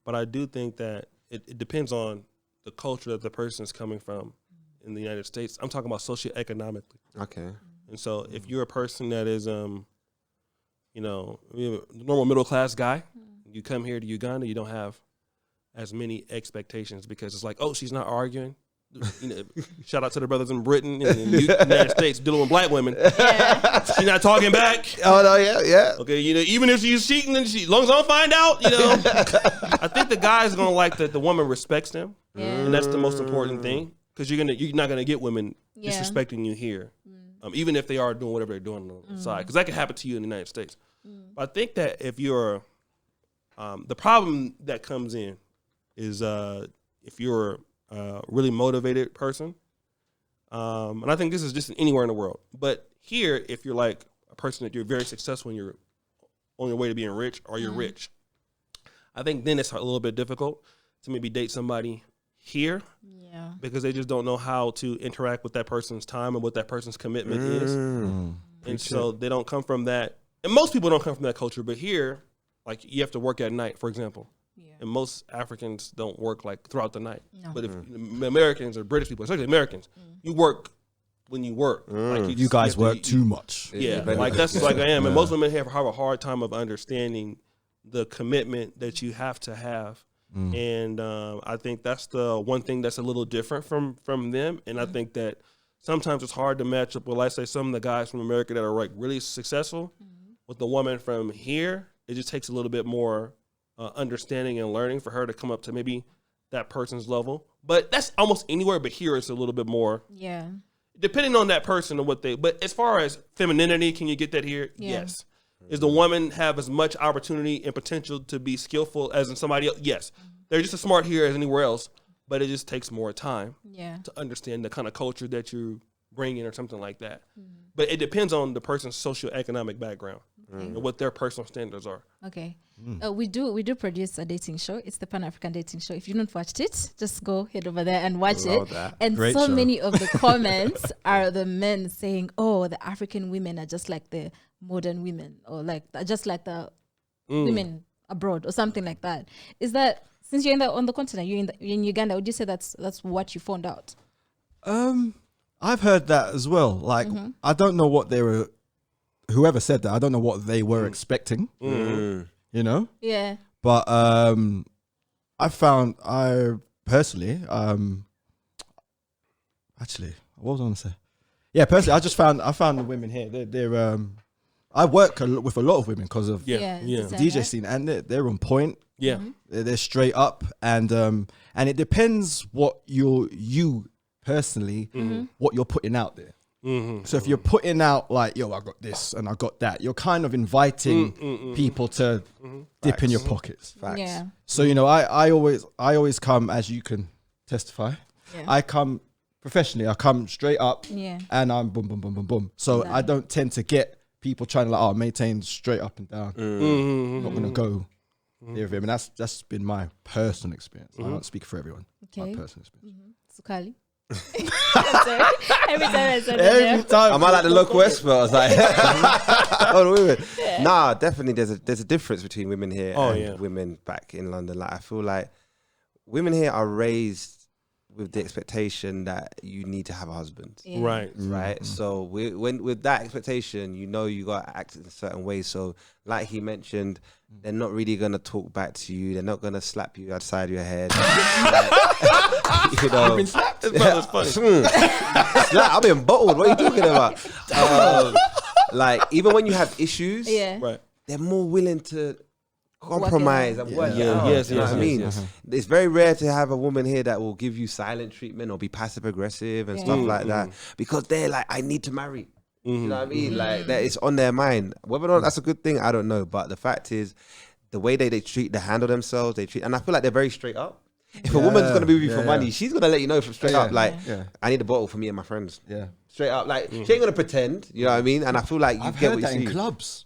C: but I do think that it depends on the culture that the person is coming from in the United States. I'm talking about socioeconomically.
E: Okay.
C: And so if you're a person that is you know, normal middle class guy, you come here to Uganda, you don't have as many expectations because it's like, oh, she's not arguing. You know, shout out to the brothers in Britain and in the United States dealing with black women. She's not talking back.
E: Oh no, yeah.
C: Okay, you know, even if she's cheating, and as long as I don't find out, you know, I think the guy's gonna like that the woman respects him, and that's the most important thing because you're not gonna get women disrespecting you here, even if they are doing whatever they're doing on the side, because that can happen to you in the United States. But I think that if you're the problem that comes in is if you're a really motivated person, and I think this is just anywhere in the world, but here, if you're like a person that you're very successful and you're on your way to being rich, or you're rich, I think then it's a little bit difficult to maybe date somebody here, because they just don't know how to interact with that person's time and what that person's commitment is, and so they don't come from that. And most people don't come from that culture, but here, like you have to work at night, for example. And most Africans don't work like throughout the night. No. But if Americans or British people, especially Americans, you work when you work. Like
D: You guys work too much.
C: Yeah, like that's like I am. And most women have a hard time of understanding the commitment that you have to have. And I think that's the one thing that's a little different from them. And I think that sometimes it's hard to match up with, let's say, some of the guys from America that are like really successful with the woman from here. It just takes a little bit more understanding and learning for her to come up to maybe that person's level. But that's almost anywhere, but here it's a little bit more. Yeah. Depending on that person and what they, but as far as femininity, can you get that here? Yes. Is the woman have as much opportunity and potential to be skillful as in somebody else? Yes. They're just as smart here as anywhere else, but it just takes more time to understand the kind of culture that you bring in or something like that. But it depends on the person's socioeconomic background and what their personal standards are.
B: Okay. We do produce a dating show. It's the Pan-African Dating Show. If you don't watched it, just go head over there and watch it. And
D: Great
B: so
D: show.
B: many of the comments are the men saying, oh, the African women are just like the modern women, or like just like the women abroad or something like that. Is that Since you're on the continent, you're in Uganda. Would you say that's what you found out?
D: I've heard that as well. Like, I don't know what they were. Whoever said that, I don't know what they were expecting. You know.
B: Yeah.
D: But I personally, actually, what was I going to say? Yeah, personally, I found the women here. They're I work with a lot of women because of the DJ scene, and they're on point.
C: Yeah,
D: they're straight up, and it depends what you personally what you're putting out there. So if you're putting out like, yo, I got this and I got that, you're kind of inviting people to dip in your pockets.
E: Facts.
B: Yeah.
D: So, you know, I always come, as you can testify,
B: Yeah.
D: I come professionally, I come straight up
B: Yeah.
D: and I'm boom, boom, boom, boom, boom. So I don't tend to get people trying to like, maintain straight up and down. I'm not going to go there with him. And that's been my personal experience. I don't speak for everyone.
B: Okay.
D: My personal experience.
B: Sukali. Sorry. Every time I said
D: Every time.
E: Am I like the local expert? I was like, hold on, wait. Nah, definitely there's a difference between women here and women back in London. Like, I feel like women here are raised with the expectation that you need to have a husband.
B: Yeah.
E: Right. So when with that expectation, you know you got to act in a certain way. So like he mentioned, they're not really going to talk back to you. They're not going to slap you outside your head. Like, you know,
C: You've been slapped. This brother's funny.
E: Slap, I'm being bottled. What are you talking about? Like, even when you have issues,
C: Right.
E: they're more willing to compromise and work it out.
C: Yes,
E: You know
C: yes,
E: what I mean?
C: yes.
E: It's very rare to have a woman here that will give you silent treatment or be passive aggressive and stuff like that, because they're like, I need to marry. You know what I mean? Like, that is on their mind. Whether or not that's a good thing, I don't know. But the fact is, the way they handle themselves, and I feel like they're very straight up. If a woman's gonna be with you for money, she's gonna let you know from straight up, like, I need a bottle for me and my friends.
D: Yeah.
E: Straight up, like, she ain't gonna pretend. You know what I mean? And I feel like
D: I've
E: get
D: heard
E: what
D: that
E: you
D: in
E: see.
D: clubs.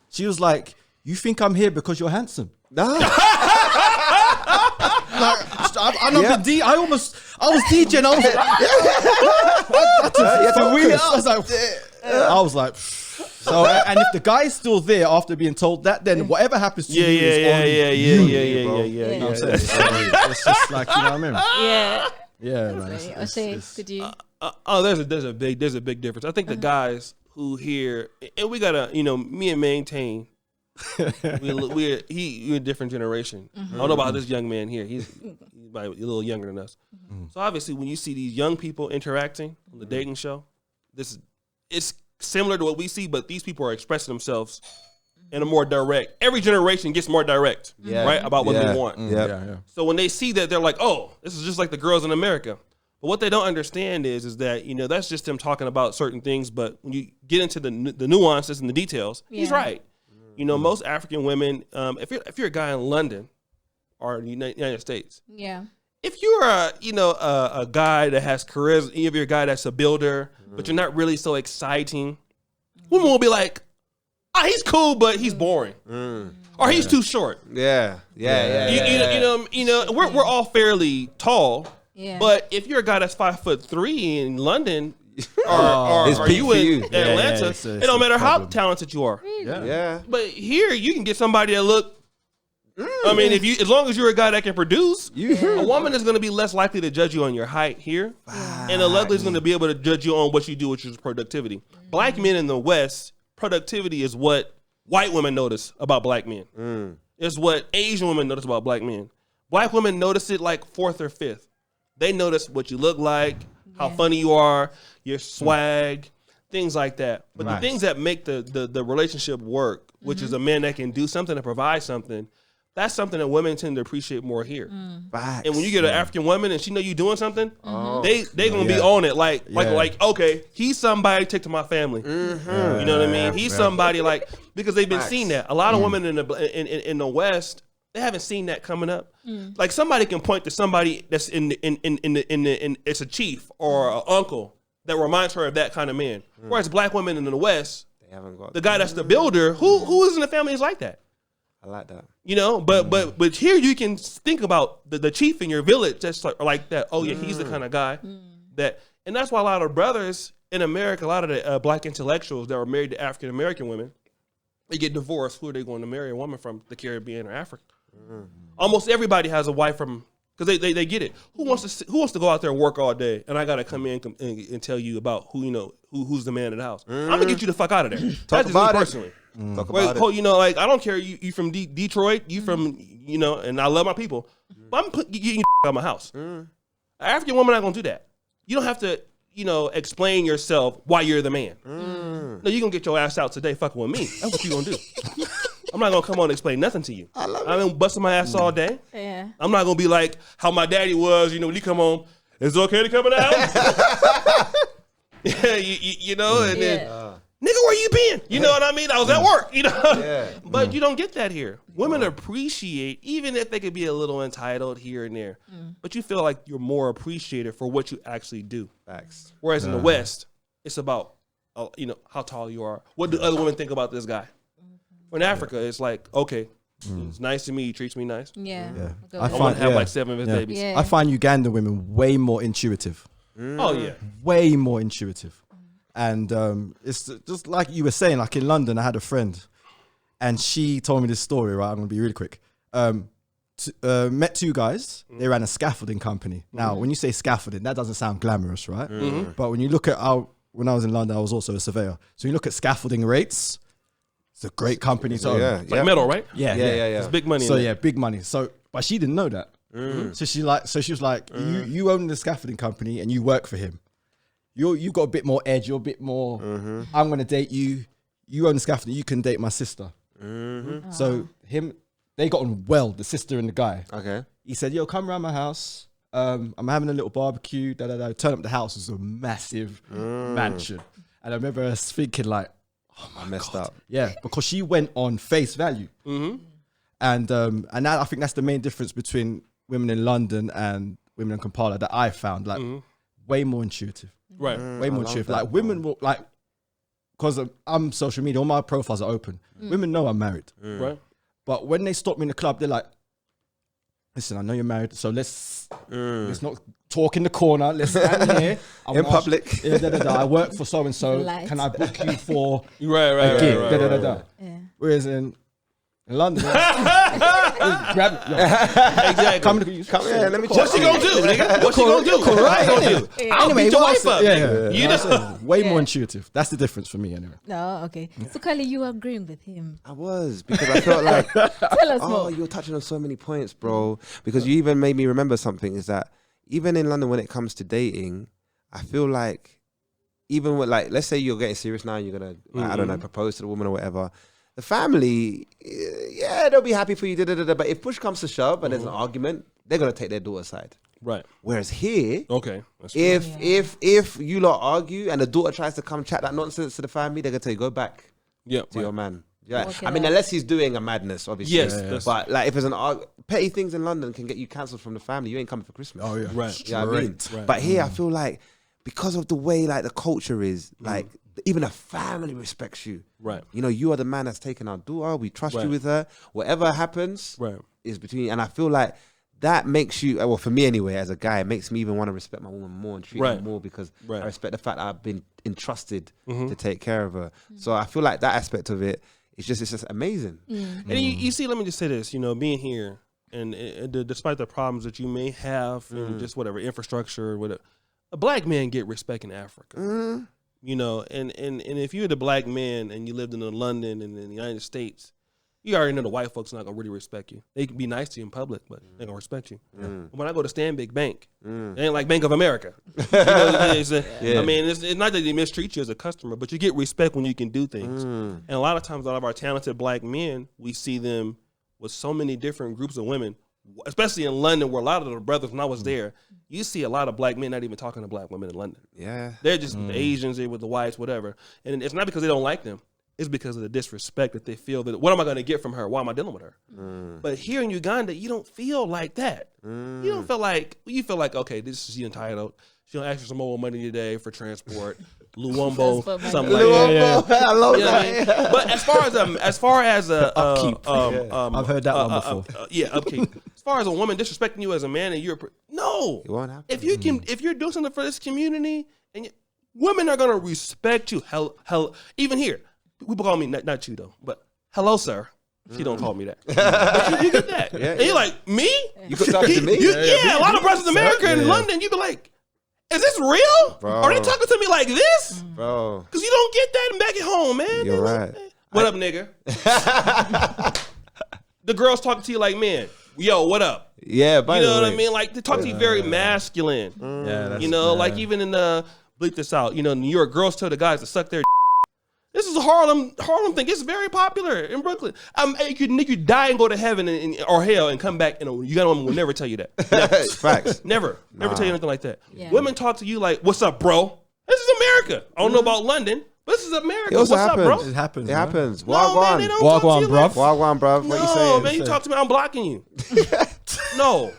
D: She was like, you think I'm here because you're handsome?
E: Nah.
D: I was DJing. I was like, so, and if the guy's still there after being told that, then whatever happens to you is on you. You know what I'm saying? So it's just like, you know what I mean?
B: Yeah.
D: Yeah, man.
B: O'Shea, could you?
C: There's a big difference. I think the guys who here, and we gotta, me and Maintain, we're a different generation. I don't know about this young man here. He's a little younger than us. So obviously, when you see these young people interacting on the dating show, it's similar to what we see, but these people are expressing themselves in a more direct. Every generation gets more direct, right, about what they want. So when they see that, they're like, "Oh, this is just like the girls in America." But what they don't understand is that that's just them talking about certain things. But when you get into the nuances and the details, he's right. Most African women, if you're a guy in London or the United States, if you're a guy that has charisma, if you're a guy that's a builder, but you're not really so exciting, women will be like, he's cool, but he's boring, or he's too short.
E: Yeah.
C: We're all fairly tall, but if you're a guy that's 5'3" in London, or you in Atlanta, it don't matter how talented you are. But here you can get somebody that look. I mean, as long as you're a guy that can produce, a woman is going to be less likely to judge you on your height here, and a lovely is going to be able to judge you on what you do, which is productivity. Black men in the West, productivity is what white women notice about black men. It's what Asian women notice about black men. Black women notice it like fourth or fifth. They notice what you look like, how funny you are, your swag, things like that. But the things that make the relationship work, which is a man that can do something and provide something, that's something that women tend to appreciate more here. And when you get an African woman and she know you doing something, they gonna be on it. Like okay, he's somebody to take to my family. You know what I mean? He's somebody because they've been seeing that. A lot of women in the West, they haven't seen that coming up. Like somebody can point to somebody that's in it's a chief or an uncle that reminds her of that kind of man. Whereas black women in the West, they haven't got the guy that's the builder. Who is in the family is like that.
E: I like that.
C: But here you can think about the chief in your village that's like that. Oh yeah, he's the kind of guy that, and that's why a lot of brothers in America, a lot of the black intellectuals that are married to African American women, they get divorced. Who are they going to marry? A woman from the Caribbean or Africa? Almost everybody has a wife from, because they get it. Who wants to go out there and work all day, and I gotta come in and tell you about who's the man in the house? I'm gonna get you the fuck out of there. That's just me personally.
E: Talk about it.
C: You know, like I don't care. You from Detroit, you from and I love my people, but I'm getting you out of my house. An African woman not gonna do that. You don't have to explain yourself why you're the man. No, you gonna get your ass out today fucking with me. That's what you gonna do. I'm not gonna come on and explain nothing to you. I've been busting my ass all day.
B: Yeah.
C: I'm not gonna be like how my daddy was. When he come home, is it okay to come in the house? And then, nigga, where you been? You know what I mean? I was at work. But you don't get that here. Women appreciate, even if they could be a little entitled here and there, but you feel like you're more appreciated for what you actually do.
E: Facts.
C: Whereas in the West, it's about how tall you are. What do other women think about this guy? In Africa, it's like, okay, it's nice to me. He treats me nice.
B: Yeah.
D: I
C: want to have like 7 of his babies.
B: Yeah.
D: I find Ugandan women way more intuitive.
C: Oh yeah,
D: Way more intuitive. And it's just like you were saying, like in London, I had a friend and she told me this story, right? I'm going to be really quick. Met 2 guys. They ran a scaffolding company. Now, when you say scaffolding, that doesn't sound glamorous, right? But when you look at when I was in London, I was also a surveyor. So you look at scaffolding rates, it's a great company to own.
C: It's like metal, right?
D: Yeah.
C: It's big money.
D: So big money. So, but she didn't know that. So she was like, you own the scaffolding company and you work for him. You got a bit more edge. You're a bit more. I'm gonna date you. You own the scaffolding. You can date my sister. So they got on well. The sister and the guy.
E: Okay.
D: He said, "Yo, come around my house. I'm having a little barbecue." Turn up the house. It was a massive mansion, and I remember us thinking like,
E: I messed up.
D: yeah, because she went on face value. And that, I think that's the main difference between women in London and women in Kampala that I found, like way more intuitive,
C: Right.
D: way more intuitive. Like women will like, because I'm social media, all my profiles are open. Women know I'm married,
C: Right.
D: but when they stop me in the club, they're like, "Listen, I know you're married, so let's not talk in the corner. Let's stand here
E: In public.
D: I work for so and so.
B: Light.
D: Can I book you for
C: Right.
D: a gig?"
B: Yeah.
D: Whereas in London, grab
C: Exactly.
E: Come here, let me check.
C: What's she gonna do, nigga? What's she gonna do? What's she gonna do? I'll beat your wife up. You know.
D: way more intuitive. That's the difference for me, anyway.
B: No, okay. So Kali, you were agreeing with him.
E: I was, because I felt like,
B: Tell us
E: oh,
B: more.
E: you're touching on so many points, bro. Because you even made me remember something, is that even in London, when it comes to dating, I feel like, even with like, let's say you're getting serious now and you're going to, I don't know, propose to the woman or whatever, the family, yeah, they'll be happy for you, but if push comes to shove and there's an argument, they're going to take their daughter's side.
C: Right.
E: Whereas here,
C: Okay. That's
E: if you lot argue and the daughter tries to come chat that nonsense to the family, they're going to tell you, go back
C: Yeah.
E: to your man. Yeah,
B: Work it
E: I mean,
B: out.
E: unless he's doing a madness, obviously.
C: Yes,
E: but like if there's petty things in London can get you cancelled from the family. You ain't coming for Christmas.
D: Oh yeah,
C: Right.
E: You know what I mean?
C: Right.
E: But here, I feel like because of the way like the culture is, like even a family respects you.
C: Right.
E: You know, you are the man that's taken our daughter. We trust
C: Right.
E: you with her. Whatever happens
C: Right.
E: is between you. And I feel like that makes you, well, for me anyway, as a guy, it makes me even want to respect my woman more and treat her
C: Right.
E: more, because
C: Right.
E: I respect the fact that I've been entrusted to take care of her. So I feel like that aspect of it, it's just amazing.
C: And you see, let me just say this, being here and despite the problems that you may have and just whatever infrastructure or whatever, a black man get respect in Africa. And if you're the black man and you lived in London and in the United States, you already know the white folks not gonna really respect you. They can be nice to you in public, but they're gonna respect you. When I go to Stanbic Bank, it ain't like Bank of America. I mean, it's not that they mistreat you as a customer, but you get respect when you can do things. And a lot of times, a lot of our talented black men, we see them with so many different groups of women, especially in London, where a lot of the brothers, when I was there, you see a lot of black men not even talking to black women in London.
E: Yeah.
C: They're just the Asians, they're with the whites, whatever. And it's not because they don't like them. It's because of the disrespect that they feel that, what am I going to get from her? Why am I dealing with her? But here in Uganda, you don't feel like that. You don't feel like, okay, this is she entitled. She don't ask for some more money today for transport. Luwumbo, something like that.
E: I love
C: You know what I mean? But as far as
D: Upkeep. I've heard that one before.
C: Upkeep. As far as a woman disrespecting you as a man and no.
E: It won't happen.
C: If you're doing something for this community, and women are gonna respect you. Hell, even here, people call me not you though, but hello, sir. She don't call me that. But you get that.
E: Yeah,
C: And you're like, me?
E: You could talk to me?
C: Yeah, a lot of brothers in America and London, you be like, is this real?
E: Bro.
C: Are they talking to me like this?
E: Bro.
C: Because you don't get that back at home, man.
E: You're right.
C: What up, nigga? The girls talking to you like, man, yo, what up?
E: Yeah, by
C: You know
E: the
C: what
E: way.
C: I mean? Like, they talk to you very masculine.
D: Yeah, that's,
C: You know, like even in bleep this out. You know, New York girls tell the guys to suck their. This is a Harlem thing. It's very popular in Brooklyn. You could die and go to heaven or hell and come back, and you got a woman will never tell you that. Never.
E: Facts.
C: Never tell you anything like that.
B: Yeah.
C: Women talk to you like, "What's up, bro?" This is America. I don't know about London, but this is America.
E: It also
C: What's
E: happens.
C: up, bro?
D: It happens.
E: It
D: man.
E: happens.
C: No, man, they don't talk to
D: Wagwan,
C: you like-
D: bruv.
E: Wagwan, bruv. What you
C: No,
E: saying?
C: man, you talk to me, I'm blocking you. No.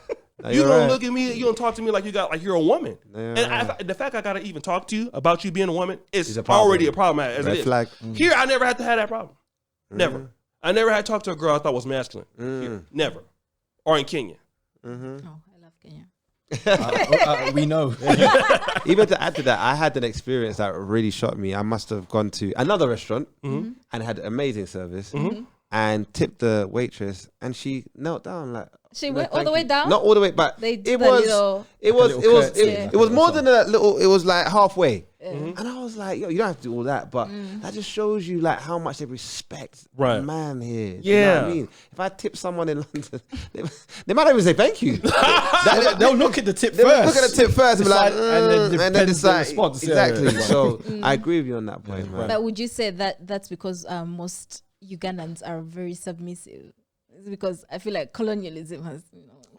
E: No,
C: You
E: you're
C: don't
E: right.
C: look at me, you don't talk to me like you're a woman.
E: Yeah.
C: And the fact I gotta even talk to you about you being a woman is
E: It's a problem.
C: already a problem as
E: Red
C: it is.
E: flag.
C: Here, I never had to have that problem. Never. I never had to talk to a girl I thought was masculine. Here. Never. Or in Kenya.
B: Oh, I love Kenya.
D: We know.
E: Even to add to that, I had an experience that really shocked me. I must have gone to another restaurant and had amazing service and tipped the waitress, and she knelt down like.
B: She
E: "No,
B: went all
E: thank
B: the way
E: you."
B: down?
E: Not all the way, but
B: They
E: it
B: did the
E: was,
B: little-
E: it was,
D: Like a
E: it was,
D: little
E: it,
D: curtsy.
E: it was more than a little. It was like halfway,
B: Mm.
E: and I was like, "Yo, you don't have to do all that," but that just shows you like how much they respect
C: Right.
E: a man here. Do you know what I
C: Yeah.
E: mean, if I tip someone in London, they might not even say thank you.
D: They'll look at the tip
E: They
D: first.
E: look at the tip first and be like,
D: Decide- and then
E: and then
D: depends
E: decide.
D: the response. Yeah,
E: Exactly.
D: yeah.
E: So I agree with you on that point, man.
B: But would you say that that's because most Ugandans are very submissive? It's because I feel like colonialism has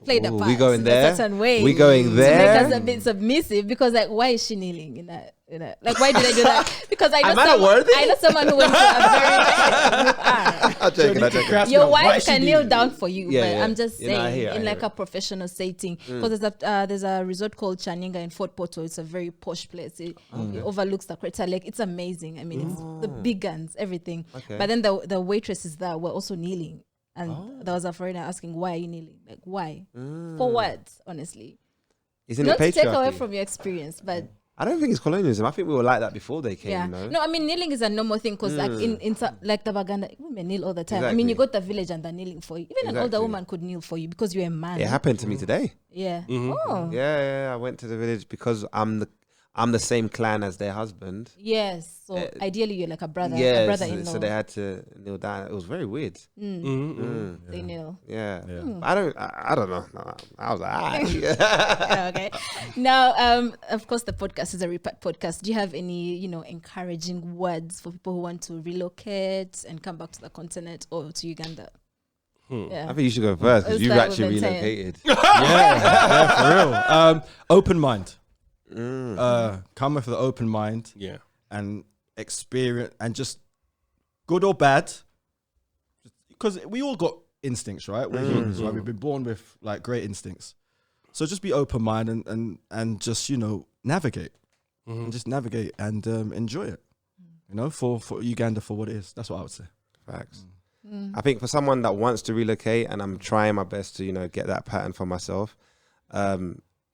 B: played a
E: Ooh,
B: part
E: we going
B: in
E: there?
B: a certain way.
E: We going
B: to
E: there?
B: make us a bit submissive, because like, why is she kneeling in that? Like, why did I do that? Because I know
E: Am I not worthy?
B: I know someone who went to a very you are.
E: I'll take it. I'll take it.
B: Your wife can kneel down for you,
E: Yeah,
B: but
E: yeah.
B: I'm just
E: You know, I
B: saying,
E: hear
B: in like
E: it.
B: a professional setting, because there's a resort called Chaninga in Fort Portal. It's a very posh place. It overlooks the Crater Lake. It's amazing. I mean, it's the big guns, everything.
E: Okay.
B: But then the waitresses there were also kneeling, and there was a foreigner asking, "Why are you kneeling? Like, why? For what? Honestly,
E: Isn't
B: not
E: it
B: to take away
E: patriarchy?
B: from your experience, but."
E: I don't think it's colonialism. I think we were like that before they came.
B: Yeah.
E: You know?
B: No, I mean kneeling is a normal thing, because like in like the Baganda, women kneel all the time. I mean, you go to the village and they're kneeling for you. Even an older
E: Exactly.
B: woman could kneel for you because you're a man.
E: It happened to me today.
B: Yeah.
C: Mm-hmm.
B: Oh.
E: Yeah. I went to the village because I'm the same clan as their husband.
B: Yes. So ideally, you're like a brother, a
E: Yeah,
B: brother-in-law.
E: so they had to kneel down. It was very weird.
B: They kneel.
E: Yeah, I don't know. No, I was like, ah.
B: Yeah, okay. Now, of course, the podcast is a Repat podcast. Do you have any, encouraging words for people who want to relocate and come back to the continent or to Uganda? Yeah.
E: I think you should go first because
B: Let's
E: you've
B: start
E: actually
B: with Ben
E: relocated.
D: yeah, for real. Open mind. Come with the open mind.
C: Yeah.
D: And experience, and just good or bad, because we all got instincts, right? We're humans, right? We've been born with like great instincts. So just be open minded and just navigate, and just navigate and enjoy it. For Uganda for what it is. That's what I would say.
E: Facts. I think for someone that wants to relocate, and I'm trying my best to get that pattern for myself.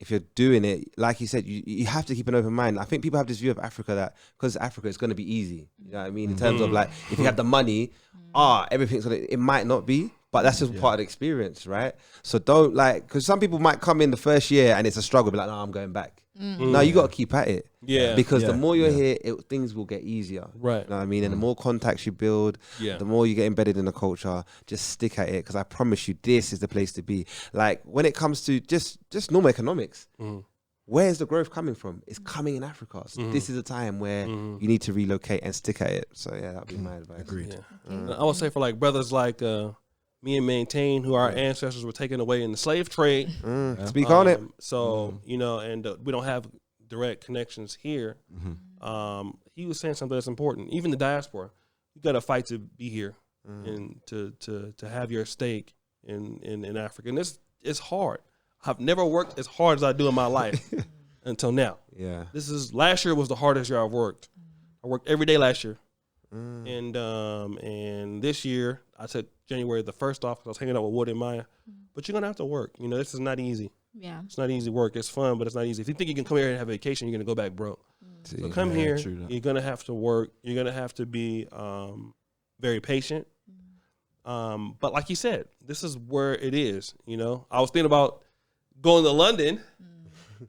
E: If you're doing it, like you said, you have to keep an open mind. I think people have this view of Africa that because Africa, it's going to be easy. You know what I mean? In terms of like, if you have the money, everything's going to, it might not be, but that's just part of the experience, right? So don't because some people might come in the first year and it's a struggle, be like, no, I'm going back. No, you got to keep at it.
C: Yeah.
E: Because the
D: Yeah.
E: more you're here, things will get easier.
C: Right.
E: You know what I mean? And the more contacts you build, the more you get embedded in the culture, just stick at it. Because I promise you, this is the place to be. Like when it comes to just normal economics, where's the growth coming from? It's coming in Africa. So this is a time where you need to relocate and stick at it. So yeah, that'd be my advice.
D: Agreed.
C: Yeah. I would say for like brothers like me and Maintain, who our ancestors were taken away in the slave trade.
E: Speak on it.
C: So, and we don't have direct connections here. He was saying something that's important. Even the diaspora, you got to fight to be here and to have your stake in Africa. And it's hard. I've never worked as hard as I do in my life until now.
E: Yeah.
C: Last year was the hardest year I've worked. I worked every day last year. And this year I took January the 1st off because I was hanging out with Wood and Maya. But you're gonna have to work. This is not easy.
B: Yeah.
C: It's not easy work. It's fun, but it's not easy. If you think you can come here and have a vacation, you're gonna go back broke. So come here.
D: true that.
C: You're gonna have to work. You're gonna have to be very patient. But like you said, this is where it is. You know, I was thinking about going to London,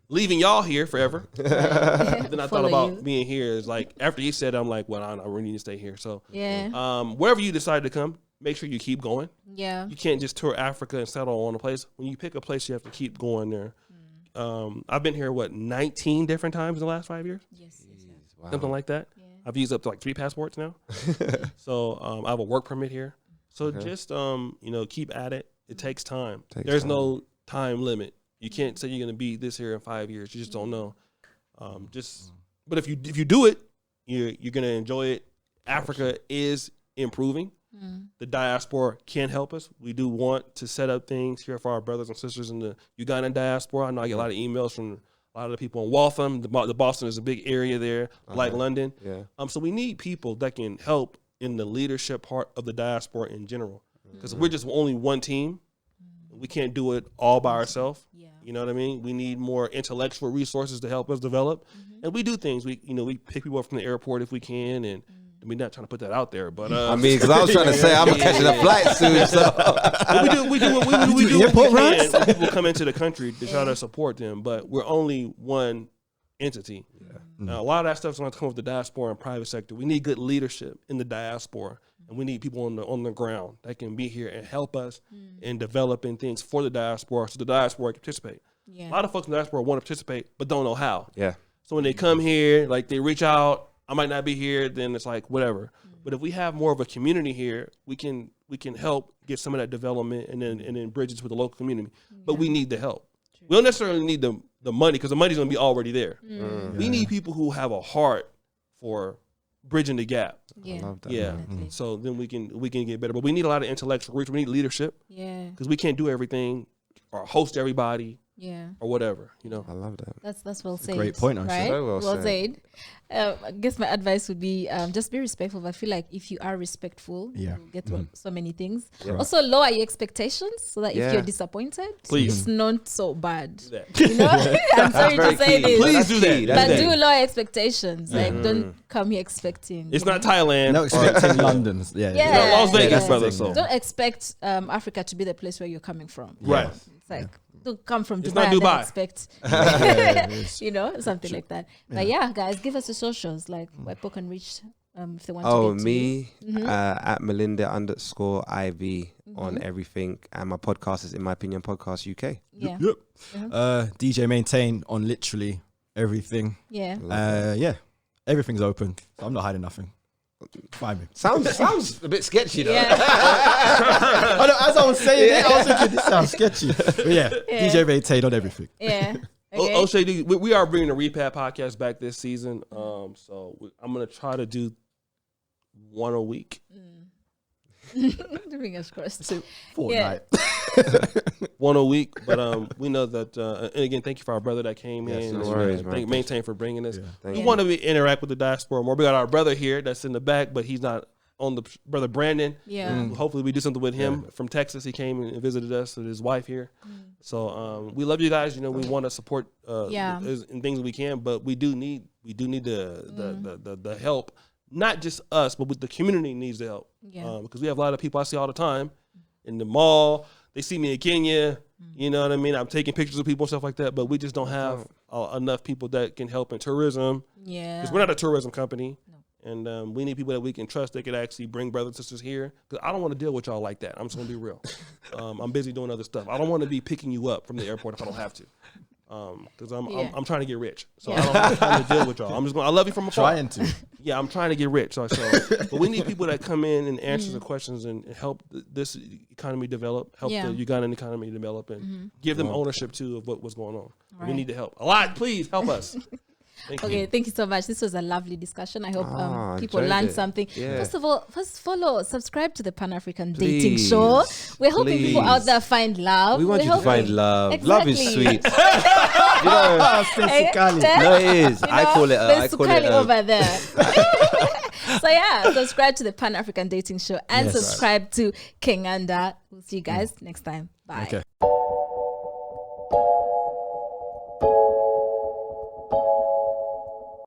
C: leaving y'all here forever. Then I thought about being here. It's like after you said it, I'm like, well, I really need to stay here. So wherever you decide to come, make sure you keep going. Yeah. You can't just tour Africa and settle on a place. When you pick a place, you have to keep going there. I've been here, 19 different times in the last 5 years? Yes. Wow. Something like that. Yeah. I've used up to 3 passports now. So I have a work permit here. So just, keep at it. It takes time. There's no time limit. You can't say you're going to be this here in 5 years. You just don't know. But if you do it, you're going to enjoy it. Africa is improving. The diaspora can help us. We do want to set up things here for our brothers and sisters in the Ugandan diaspora. I know I get a lot of emails from a lot of the people in Waltham. The Boston is a big area there, like London. Yeah. So we need people that can help in the leadership part of the diaspora in general, because we're just only one team. We can't do it all by ourselves. Yeah. You know what I mean? We need more intellectual resources to help us develop, and we do things. We pick people up from the airport if we can, and we're not trying to put that out there, but
E: because I was trying to say I'm catching a flight soon. So
C: we do what we can. People come into the country to try to support them, but we're only one entity. Yeah. Now, a lot of that stuff is going to come with the diaspora and private sector. We need good leadership in the diaspora, and we need people on the ground that can be here and help us in developing things for the diaspora, so the diaspora can participate. Yeah. A lot of folks in the diaspora want to participate, but don't know how. Yeah. So when they come here, like they reach out, I might not be here, then it's like whatever. But if we have more of a community here, we can help get some of that development and then bridge it with the local community. But we need the help. True. We don't necessarily need the money, because the money's going to be already there. We need people who have a heart for bridging the gap. Yeah. I love that. Yeah. So then we can get better. But we need a lot of intellectual reach. We need leadership. Yeah. Because we can't do everything or host everybody. Yeah, or whatever, I
E: love that.
B: That's well said.
D: Great point,
B: right?
E: Very well
B: said. I guess my advice would be just be respectful. But I feel like if you are respectful, you get so many things. Yeah. Also, lower your expectations so that if you're disappointed, it's not so bad. I'm sorry to say this.
C: Please do that.
B: But do lower expectations. Like, don't come here expecting.
C: It's not Thailand.
D: No expecting London.
C: Las Vegas, brother. So
B: don't expect Africa to be the place where you're coming from.
C: Right.
B: It's like, to come from Dubai, and then expect, something like that. But guys, give us the socials, like where people can reach if they want to get
E: me at Melinda_IV on everything, and my podcast is In My Opinion Podcast UK.
B: Yeah.
D: Yep. DJ Maintain on literally everything.
B: Yeah.
D: Everything's open. So I'm not hiding nothing. Find me.
E: Sounds a bit sketchy though.
B: Yeah.
D: I know, as I was saying it, I was thinking this sounds sketchy. But DJ Maintain on everything.
B: Yeah. Okay.
C: O'Shea, we are bringing the Repat podcast back this season. So I'm gonna try to do one a week.
B: Fingers crossed.
D: Fortnight.
C: One a week, but we know that. And again, thank you for our brother that came in.
E: No worries,
C: thank Maintain for bringing us.
E: Yeah.
C: We want to interact with the diaspora more. We got our brother here that's in the back, but he's not on the brother Brandon.
B: Yeah.
C: Hopefully we do something with him from Texas. He came and visited us with his wife here. So we love you guys. We want to support in things we can, but we do need the help. Not just us, but with the community needs the help. Because we have a lot of people I see all the time in the mall. They see me in Kenya. You know what I mean? I'm taking pictures of people and stuff like that, but we just don't have enough people that can help in tourism. Yeah. Because we're not a tourism company. No. And we need people that we can trust that could actually bring brothers and sisters here. Because I don't want to deal with y'all like that. I'm just going to be real. I'm busy doing other stuff. I don't want to be picking you up from the airport if I don't have to. Because I'm trying to get rich, so I don't have time to deal with y'all. I love you from afar.
D: Trying to.
C: Yeah, I'm trying to get rich. So but we need people that come in and answer the questions and help this economy develop, help the Ugandan economy develop, and give them ownership too of what's going on. Right. We need the help a lot. Please help us.
B: Thank you so much. This was a lovely discussion. I hope people learned something. Yeah. First of all, subscribe to the Pan-African Dating Show. We're helping people out there find love.
E: We want you to find love.
B: Exactly.
E: Love is sweet.
B: No,
E: it is. I call it
B: over there. So subscribe to the Pan-African Dating Show and subscribe to Kenganda. We'll see you guys next time. Bye.
D: Okay.